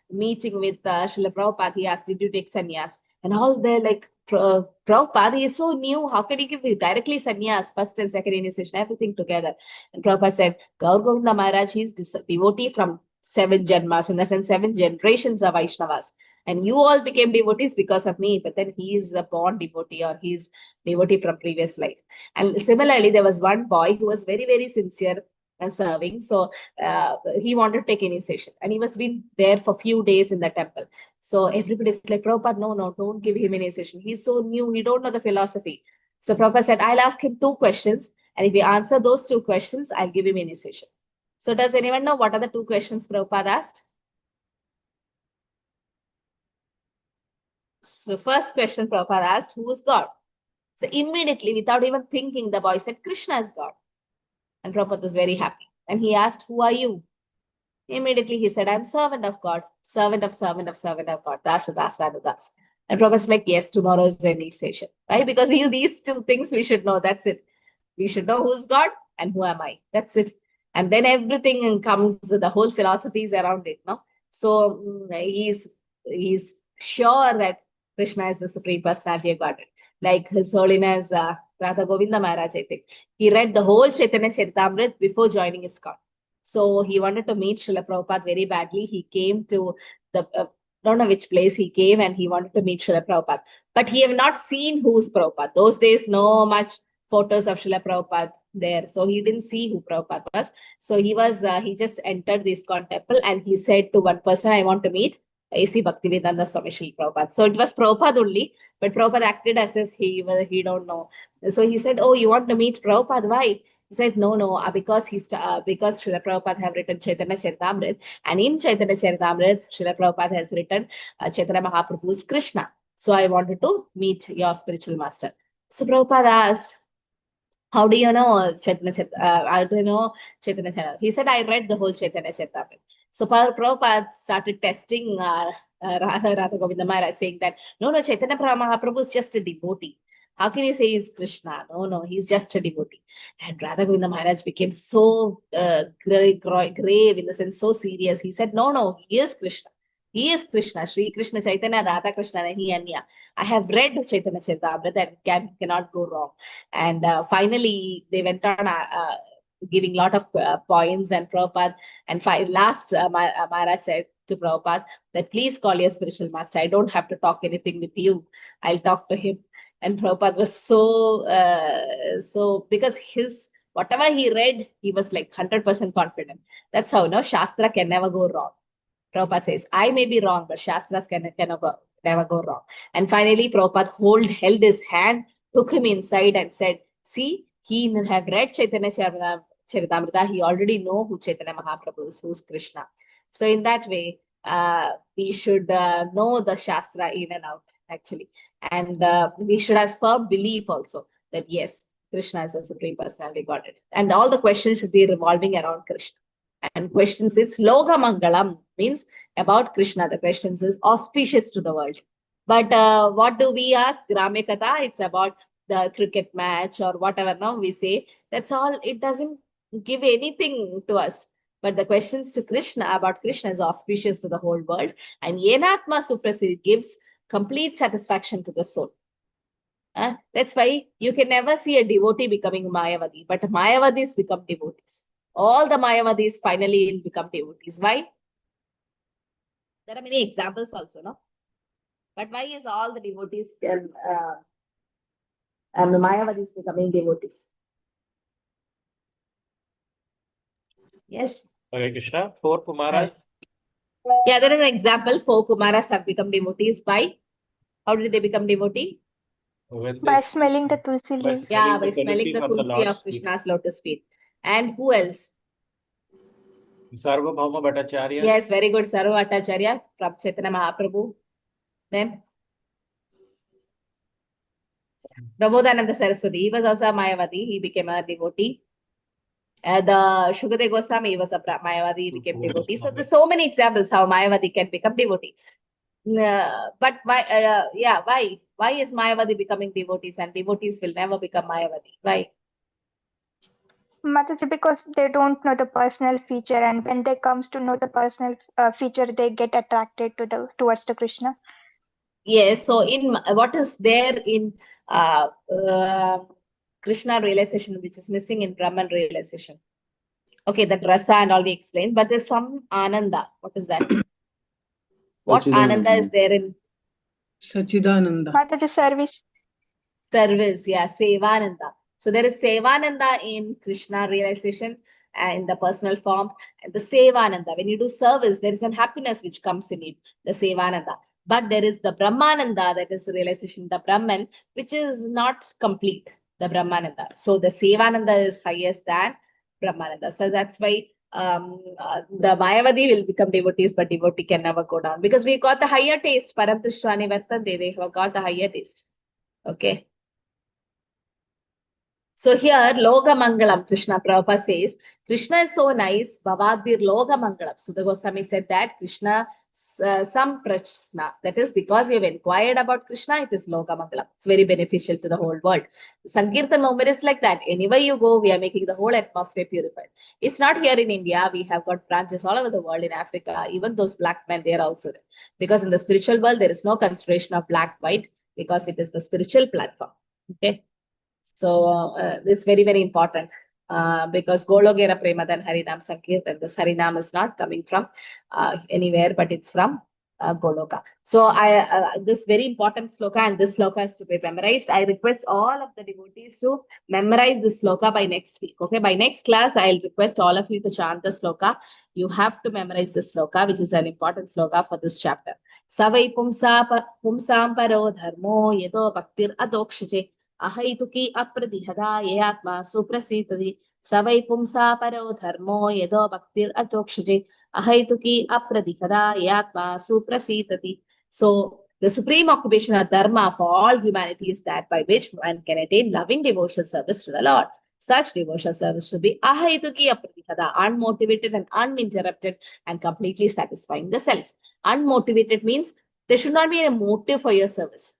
meeting with Srila Prabhupada, he asked, did you take sannyas? And all they're like, Prabhupada, he is so new. How can he give you directly sannyas, first and second initiation, everything together? And Prabhupada said, Gaur Govinda Maharaj, he is devotee from 7 janmas, in the sense 7 generations of Vaishnavas. And you all became devotees because of me, but then he is a born devotee, or he's devotee from previous life. And similarly, there was one boy who was very, very sincere and serving. So he wanted to take initiation, and he was been there for few days in the temple. So everybody's like, Prabhupada, no, don't give him initiation. He's so new, he don't know the philosophy. So Prabhupada said, I'll ask him 2 questions, and if he answer those 2 questions, I'll give him initiation. So does anyone know what are the 2 questions Prabhupada asked? So first question Prabhupada asked, who is God? So immediately, without even thinking, the boy said, Krishna is God. And Prabhupada was very happy. And he asked, who are you? Immediately he said, I'm servant of God, servant of God, Dasa, Das. And Prabhupada was like, yes, tomorrow is the initiation. Right? Because these 2 things we should know. That's it. We should know who's God and who am I. That's it. And then everything comes, the whole philosophy is around it. No? So he's sure that Krishna is the Supreme Personality of Godhead. Like His Holiness Radha Govinda Maharaj, I think. He read the whole Chaitanya Charitamrita before joining ISKCON. So he wanted to meet Srila Prabhupada very badly. He came to the, don't know which place he came, and he wanted to meet Srila Prabhupada. But he have not seen who's Prabhupada. Those days, no much photos of Srila Prabhupada there. So he didn't see who Prabhupada was. So he just entered the ISKCON temple, and he said to one person, I want to meet A.C. Bhaktivedanta Swami Srila Prabhupada. So it was Prabhupada only, but Prabhupada acted as if he don't know. So he said, oh, you want to meet Prabhupada? Why? He said, no, because Srila Prabhupada have written Chaitanya Charitamrita, and in Chaitanya Charitamrita, Srila Prabhupada has written Chaitanya Mahaprabhu's Krishna. So I wanted to meet your spiritual master. So Prabhupada asked, how do you know Chaitanya Charitamrita? He said, I read the whole Chaitanya Charitamrita. So Prabhupada started testing Radha Govinda Maharaj, saying that, no, Chaitanya Mahaprabhu is just a devotee. How can you say he's Krishna? No, he's just a devotee. And Radha Govinda Maharaj became so grave, in the sense, so serious. He said, no, he is Krishna. He is Krishna, Sri Krishna Chaitanya, Radha Krishna, Nahi Anya. I have read Chaitanya Charitamrita and cannot go wrong. And finally, they went on giving a lot of points, and Prabhupada, and last Maharaj said to Prabhupada that please call your spiritual master. I don't have to talk anything with you. I'll talk to him. And Prabhupada was so because whatever he read, he was like 100% confident. That's how, Shastra can never go wrong. Prabhupada says, I may be wrong, but Shastras can never go wrong. And finally, Prabhupada held his hand, took him inside and said, see, he have read Chaitanya Charitamrita. He already know who Chaitanya Mahaprabhu is, who's Krishna. So in that way, we should know the Shastra in and out, actually. And we should have firm belief also that yes, Krishna is a Supreme Personality Godhead. And all the questions should be revolving around Krishna. And questions, it's Loka Mangalam, means about Krishna. The questions is auspicious to the world. But what do we ask? Grame Katha, it's about the cricket match or whatever now we say. That's all. It doesn't give anything to us. But the questions to Krishna about Krishna is auspicious to the whole world. And Yenatma Suprasid gives complete satisfaction to the soul. That's why you can never see a devotee becoming Mayavadi, but Mayavadis become devotees. All the Mayavadis finally will become devotees. Why? There are many examples also, no? But why is all the devotees and the Mayavadis becoming devotees? Yes. Hare Krishna. 4 Kumaras. Yeah, there is an example. 4 Kumaras have become devotees. By how did they become devotee? By smelling the tulsi by leaves. Yeah, smelling by the smelling the tulsi of the tulsi Lord's of Krishna's lotus feet. And who else? Sarvabhauma Bhattacharya. Yes, very good. Sarva Bhattacharya from Chaitanya Mahaprabhu. Then Prabodhananda Saraswati, he was also a Mayavadi. He became a devotee. The Shukadeva Goswami was a Mayavadi. He became devotee. So there's so many examples how Mayavadi can become devotee. But why? Yeah, why? Why is Mayavadi becoming devotees and devotees will never become Mayavadi? Why? Mataji, because they don't know the personal feature, and when they comes to know the personal feature, they get attracted to towards the Krishna. Yes. So in what is there in Krishna realization, which is missing in Brahman realization? Okay, that rasa and all we explained, but there's some ananda. What is that? What ananda is there in Sachidananda. Mataji, service. service? Yeah, Sevananda. So there is Sevananda in Krishna realization and the personal form, and the Sevananda. When you do service, there is an happiness which comes in it, the Sevananda. But there is the Brahmananda, that is the realization, the Brahman, which is not complete, the Brahmananda. So the Sevananda is highest than Brahmananda. So that's why the Mayavadi will become devotees, but devotee can never go down because we got the higher taste. Param Tushrani Vartante, they have got the higher taste. Okay. So here, Loka Mangalam, Krishna Prabhupada says, Krishna is so nice, Bhavadir Loka Mangalam. Sudha Goswami said that Krishna Samprashna, that is because you have inquired about Krishna, it is Loka Mangalam. It's very beneficial to the whole world. Sankirtan movement is like that. Anywhere you go, we are making the whole atmosphere purified. It's not here in India. We have got branches all over the world, in Africa, even those black men, they are also there. Because in the spiritual world, there is no consideration of black, white, because it is the spiritual platform. Okay. So it's very, very important because Gologera Premadan Harinam Sankirtan, this Harinam is not coming from anywhere, but it's from Goloka. So this very important sloka, and this sloka has to be memorized. I request all of the devotees to memorize this sloka by next week. Okay, by next class, I'll request all of you to chant the sloka. You have to memorize this sloka, which is an important sloka for this chapter. Savai pumsam paro dharmo yedo bhaktir adokshite. Ahaituki apradihada ye atma suprasitadi savai pumsa paro dharmo yedo bhaktir atokshije ahaituki apradihada ye atma suprasitadi. So the supreme occupation of dharma for all humanity is that by which one can attain loving devotional service to the Lord. Such devotional service should be ahaituki apradihada, unmotivated and uninterrupted and completely satisfying the self. Unmotivated means there should not be a motive for your service.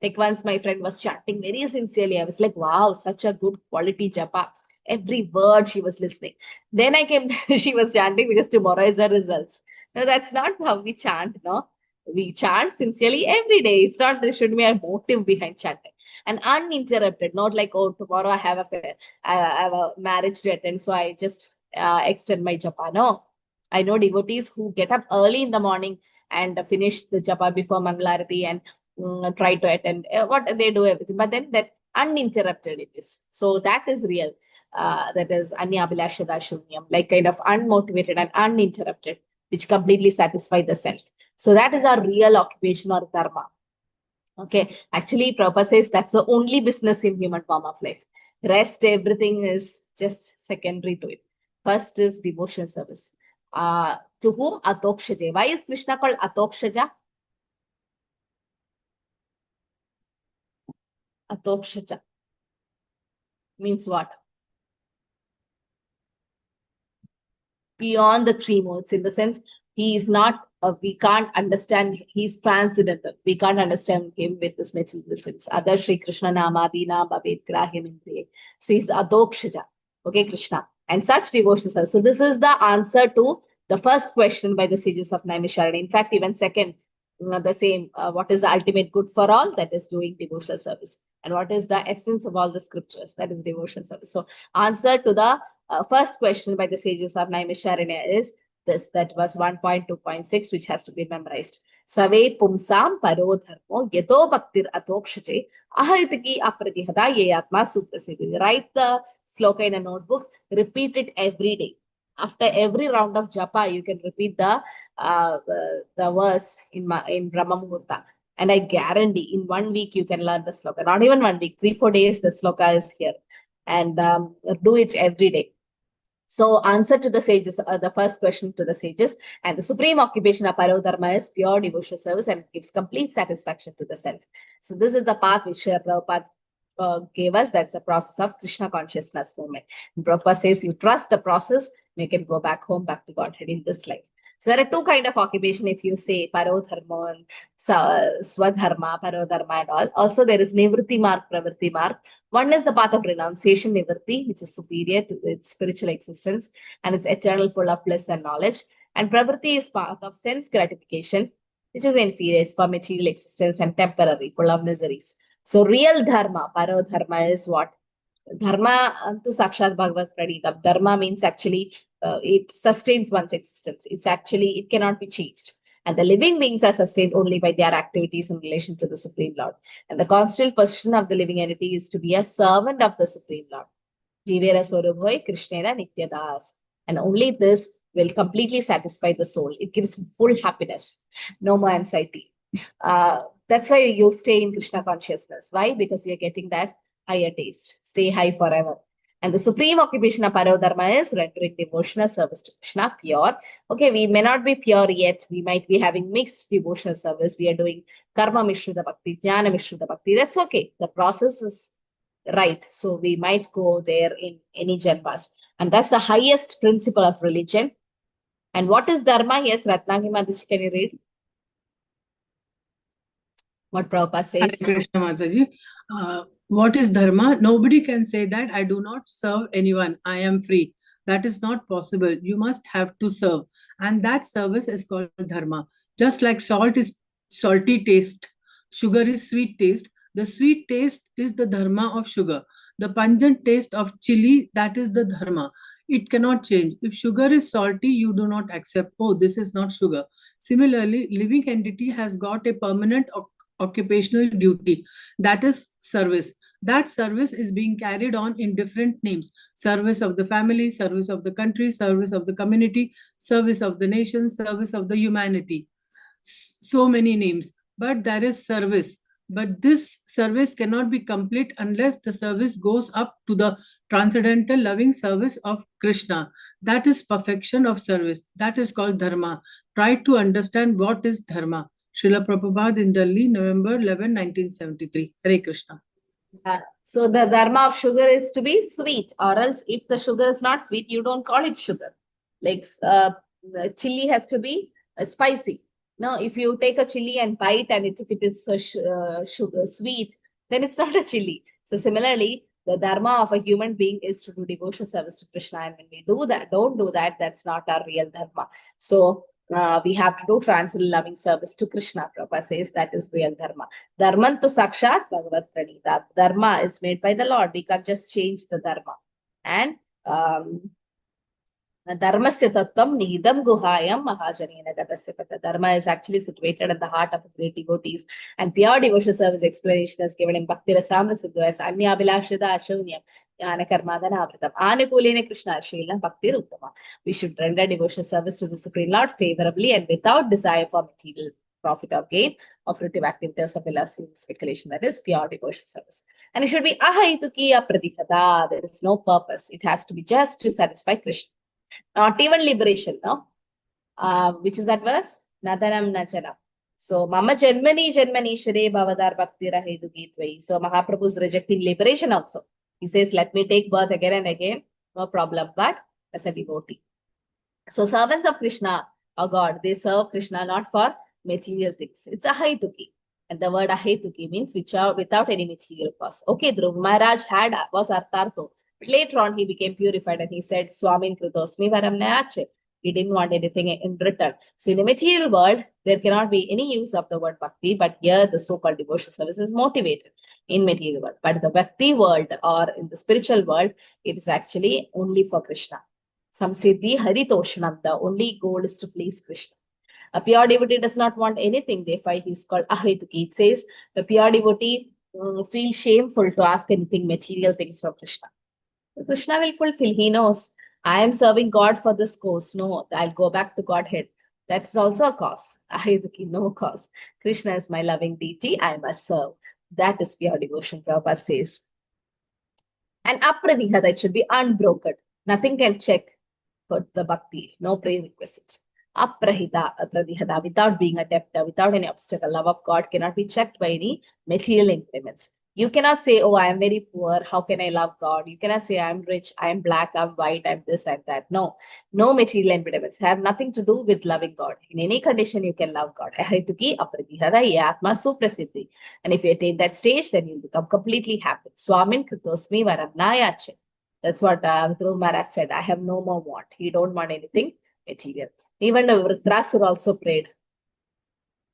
Like once my friend was chanting very sincerely. I was like, wow, such a good quality japa. Every word she was listening. Then I came, she was chanting because tomorrow is the results. No, that's not how we chant, no. We chant sincerely every day. It's not, there should be a motive behind chanting. And uninterrupted, not like, oh, tomorrow I have a marriage to attend, so I just extend my japa. No. I know devotees who get up early in the morning and finish the japa before Mangalarati and try to attend what they do everything, but then that uninterrupted it is. So that is real. That is Anya Abhilashada Shunyam, like kind of unmotivated and uninterrupted, which completely satisfy the self. So that is our real occupation or dharma. Okay. Actually, Prabhupada says that's the only business in human form of life. Rest, everything is just secondary to it. First is devotion service. To whom? Atokshaja. Why is Krishna called Atokshaja? Atokshaja means what? Beyond the three modes, in the sense he is not, we can't understand, he's transcendental. We can't understand him with this material sense. Other Shri Krishna Namadina Babet Grahim Indriye. So he's Adokshaja. Okay, Krishna. And such devotions are. So this is the answer to the first question by the sages of Naimisharanya. In fact, even second, the same, what is the ultimate good for all? That is doing devotional service. And what is the essence of all the scriptures? That is devotional service. So answer to the first question by the sages of Naimisharanya is this, that was 1.2.6, which has to be memorized. Save pumsam paro dharmo yato bhaktir atokshache ahayatiki apratihata ye atma suprasiddhi. Write the sloka in a notebook, repeat it every day. After every round of japa, you can repeat the verse in Brahma Muhurta. And I guarantee in 1 week you can learn the sloka. Not even 1 week, 3-4 days the sloka is here. And do it every day. So answer to the sages, the first question to the sages, and the supreme occupation of Parodharma is pure devotional service and gives complete satisfaction to the self. So this is the path which Prabhupada gave us. That's the process of Krishna consciousness movement. And Prabhupada says you trust the process, and you can go back home, back to Godhead in this life. So there are two kinds of occupation if you say Parodharma and Swadharma, Parodharma and all. Also there is Nivritti Marg, Pravritti Marg. One is the path of renunciation, Nivritti, which is superior to its spiritual existence and it's eternal, full of bliss and knowledge. And Pravritti is path of sense gratification, which is inferior, is for material existence and temporary, full of miseries. So real Dharma, Parodharma is what? Dharma to Sakshat Bhagavat Pranita. Dharma means actually it sustains one's existence. It's actually, it cannot be changed. And the living beings are sustained only by their activities in relation to the Supreme Lord. And the constant position of the living entity is to be a servant of the Supreme Lord. Jivera Sorubhoy Krishnera Nityadas. And only this will completely satisfy the soul. It gives full happiness, no more anxiety. That's why you stay in Krishna consciousness. Why? Because you're getting that higher taste. Stay high forever. And the supreme occupation of Parodharma is rendering devotional service to Krishna pure. Okay, we may not be pure yet. We might be having mixed devotional service. We are doing Karma Mishrita Bhakti, Jnana Mishrita Bhakti. That's okay. The process is right. So we might go there in any janmas. And that's the highest principle of religion. And what is Dharma? Yes, Ratnagi Mataji, can you read? What Prabhupada says? Hare Krishna Mataji. What is dharma? Nobody can say that I do not serve anyone. I am free. That is not possible. You must have to serve. And that service is called dharma. Just like salt is salty taste, sugar is sweet taste. The sweet taste is the dharma of sugar. The pungent taste of chili, that is the dharma. It cannot change. If sugar is salty, you do not accept, oh, this is not sugar. Similarly, living entity has got a permanent occupational duty, that is service. That service is being carried on in different names: service of the family, service of the country, service of the community, service of the nation, service of the humanity. So many names, but there is service. But this service cannot be complete unless the service goes up to the transcendental loving service of Krishna. That is perfection of service. That is called dharma. Try to understand what is dharma. Srila Prabhupada in Delhi, November 11, 1973. Hare Krishna. So the dharma of sugar is to be sweet, or else if the sugar is not sweet, you don't call it sugar. Like the chili has to be spicy. Now, if you take a chili and bite and if it is sugar sweet, then it's not a chili. So similarly, the dharma of a human being is to do devotional service to Krishna. And when we do that, don't do that, that's not our real dharma. So we have to do transcendental loving service to Krishna. Prabhupada says that is real dharma. Dharman to Sakshat Bhagavat Pranita. Dharma is made by the Lord. We can't just change the dharma. And Dharmasya tattvam nidam guhayam mahajanena gatasya pata. Dharma is actually situated at the heart of the great devotees. And pure devotional service explanation is given in Bhakti Rasamrita Siddhu as Anya Abhilashita Ashunyam Jnana Karmadana Avritam Anukulene Krishna Srila Bhakti Ruttama. We should render devotional service to the Supreme Lord favorably and without desire for material profit or gain of fruitive activities of elastic speculation. That is pure devotional service. And it should be ahaitukiya pradipata. There is no purpose. It has to be just to satisfy Krishna. Not even liberation, no? Which is that verse? Nadanam Nachana. So, Mama Janmani Janmani Shre Bhavadar Bhakti Rahedu Gitvai. So, Mahaprabhu is rejecting liberation also. He says, let me take birth again and again, no problem, but as a devotee. So, servants of Krishna or God, they serve Krishna not for material things. It's a Haituki. And the word Ahetuki means which are without any material cause. Okay, Dhruv Maharaj was Arthartho. But later on, he became purified and he said, Swamin Krutosmi Varam Nayache. He didn't want anything in return. So in the material world, there cannot be any use of the word bhakti, but here the so-called devotional service is motivated in material world. But the bhakti world or in the spiritual world, it is actually only for Krishna. Samsiddhi Haritoshanam, the only goal is to please Krishna. A pure devotee does not want anything, therefore he is called Ahetuki. It says the pure devotee feels shameful to ask anything material things from Krishna. Krishna will fulfill, he knows. I am serving God for this cause. No, I'll go back to Godhead. That is also a cause. Ahetuki, no cause. Krishna is my loving deity. I must serve. That is pure devotion, Prabhupada says. And apradihata, it should be unbroken. Nothing can check for the bhakti. No prerequisite. Aprahita, apradihata, without being a debtor, without any obstacle. Love of God cannot be checked by any material impediments. You cannot say, oh, I am very poor. How can I love God? You cannot say, I am rich, I am black, I'm white, I'm this and that. No, no material impediments have nothing to do with loving God. In any condition, you can love God. Ahetuki apradihara yatma suprasiddhi. And if you attain that stage, then you become completely happy. Swamin Kritosmi Varam Nayache. That's what Dhruv Maharaj said. I have no more want. He don't want anything material. Even Vritrasura also prayed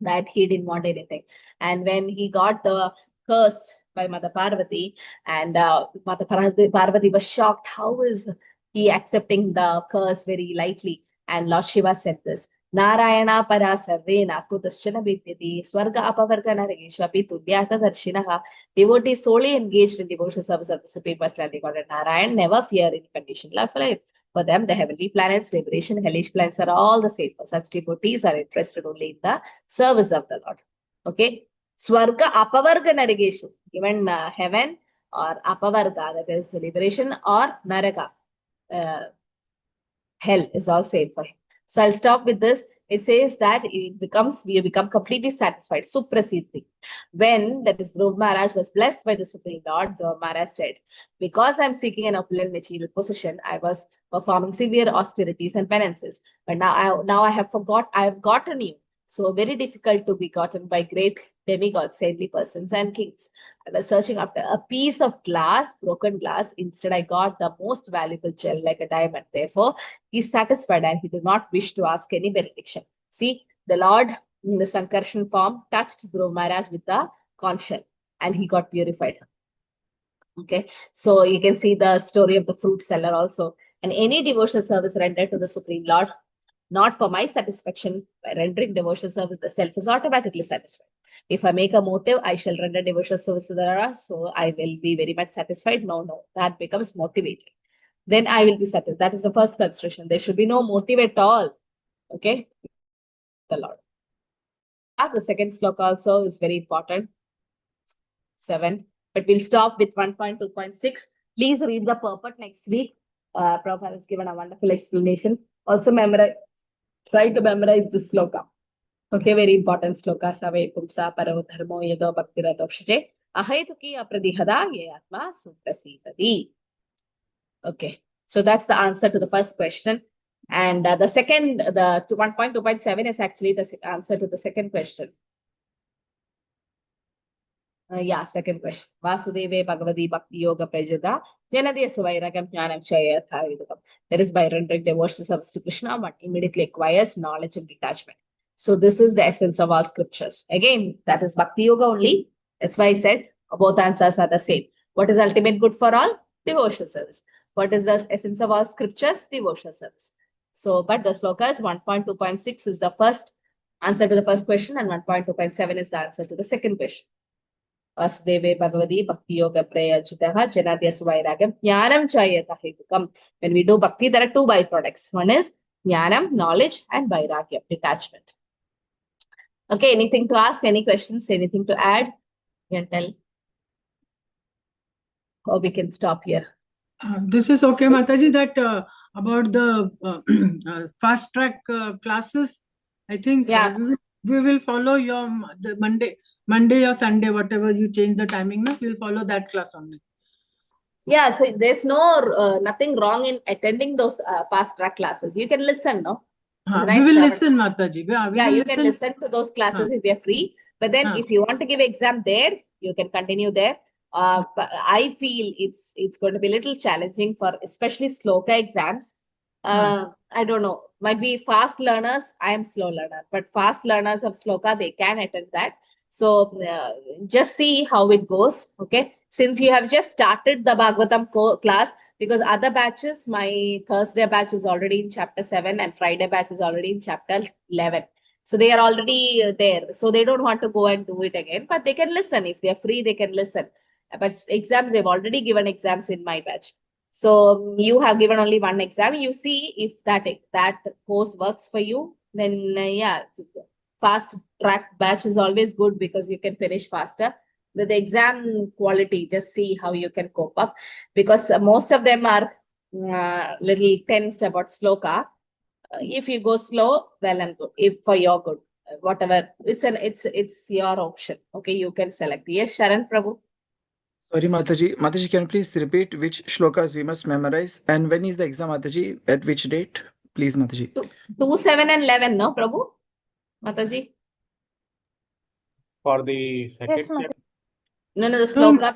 that he didn't want anything. And when he got the curse by Mother Parvati, and Mother Parvati was shocked. How is he accepting the curse very lightly? And Lord Shiva said this, Narayana para sarvena kutaschana bhidyati swarga apavarga naragesha api tudyata darshinaha. Devotees solely engaged in devotional service of the Supreme Personality God and Narayan never fear any condition of life. For them, the heavenly planets, liberation, hellish planets are all the same. For such devotees are interested only in the service of the Lord. Okay. Swarga apavarga naragesha. Even heaven or apavarga, that is liberation, or naraka, hell is all same for him. So I'll stop with this. It says that we become completely satisfied. Suprasiddhi. When that is Dhruv Maharaj was blessed by the Supreme Lord, Dhruv Maharaj said, because I'm seeking an opulent material position, I was performing severe austerities and penances. But now I have gotten you. So very difficult to be gotten by great demigods, saintly persons and kings. I was searching after a piece of glass, broken glass. Instead, I got the most valuable gem like a diamond. Therefore, he is satisfied and he did not wish to ask any benediction. See, the Lord in the Sankarshan form touched Dhruv Maharaj with the conch shell and he got purified. Okay, so you can see the story of the fruit seller also. And any devotional service rendered to the Supreme Lord, not for my satisfaction, by rendering devotional service, the self is automatically satisfied. If I make a motive, I shall render devotional service to the Lord, so I will be very much satisfied. No, that becomes motivated. Then I will be satisfied. That is the first consideration. There should be no motive at all. Okay, the Lord. The second sloka also is very important. 7. But we'll stop with 1.2.6. Please read the purport next week. Prabhupada has given a wonderful explanation. Also try to memorize this sloka. Okay, very important sloka. Save pumsa paravo dharmo yado bhakti radokshije ahetuki apradihada ye atma suprasidati. Okay, so that's the answer to the first question. And the second, the 1.2.7 is actually the answer to the second question. Second question. Vasudeve Bhagavati Bhakti Yoga Prajada Janadya Suvairagam Jnanam Chayatha Vidukam. That is by rendering devotional service to Krishna, one immediately acquires knowledge and detachment. So this is the essence of all scriptures. Again, that is Bhakti Yoga only. That's why I said both answers are the same. What is ultimate good for all? Devotional service. What is the essence of all scriptures? Devotional service. So, but the slokas 1.2.6 is the first answer to the first question and 1.2.7 is the answer to the second question. Vasudeve Bhagavati Bhakti Yoga Prayajitaha Janadya Suvairagam Jnanam Chayata Hetukam. When we do bhakti, there are two byproducts. One is Jnanam, knowledge, and Vairagya, detachment. Okay, anything to ask? Any questions? Anything to add? You can tell. Or we can stop here. This is okay, Mataji, that about the fast track classes. I think Yeah. we will follow your the Monday or Sunday, whatever you change the timing. No, we'll follow that class only. Yeah, so there's nothing wrong in attending those fast track classes. You can listen, no? We Nice will Shravan. listen, Mataji. We Yeah, will you can listen to those classes if you're free. But then if you want to give exam there, you can continue there. But I feel it's going to be a little challenging for especially sloka exams. I don't know. Might be fast learners. I am slow learner, but fast learners of sloka, they can attend that. So just see how it goes. Okay. Since you have just started the Bhagavatam class, because other batches, my Thursday batch is already in chapter 7 and Friday batch is already in chapter 11. So they are already there. So they don't want to go and do it again, but they can listen. If they're free, they can listen. But exams, they've already given exams in my batch. So you have given only one exam. You see if that course works for you, then yeah, fast track batch is always good because you can finish faster. With the exam quality, just see how you can cope up, because most of them are little tensed about sloka. If you go slow, well and good. If for your good, whatever, it's your option. Okay, you can select. Yes, Sharan Prabhu. Sorry, Mataji. Mataji, can you please repeat which shlokas we must memorize and when is the exam, Mataji? At which date? Please, Mataji. 2, 7 and 11, no, Prabhu? Mataji? For the second Yes, Mataji. No, the sloka.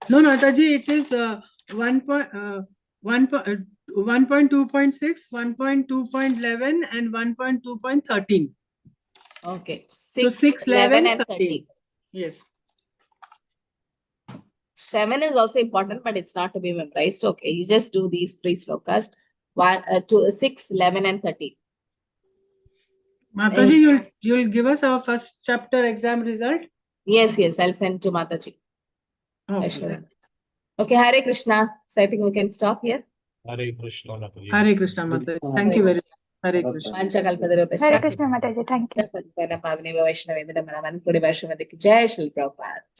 No, Mataji, it is 1.2.6, 1.2.11 and 1.2.13. Okay. So 6, 11 and 13. Yes. 7 is also important, but it's not to be memorized. Okay, you just do these 3 slokas. 1, 2, 6, 11 and 13. Mataji, you'll give us our first chapter exam result? Yes, I'll send to Mataji. Okay, Hare Krishna. So I think we can stop here. Hare Krishna, Mataji. Hare Krishna, Mataji. Thank you very much. Hare Krishna. Hare Krishna, Mataji. Thank you. Jai Shri Prabhupada.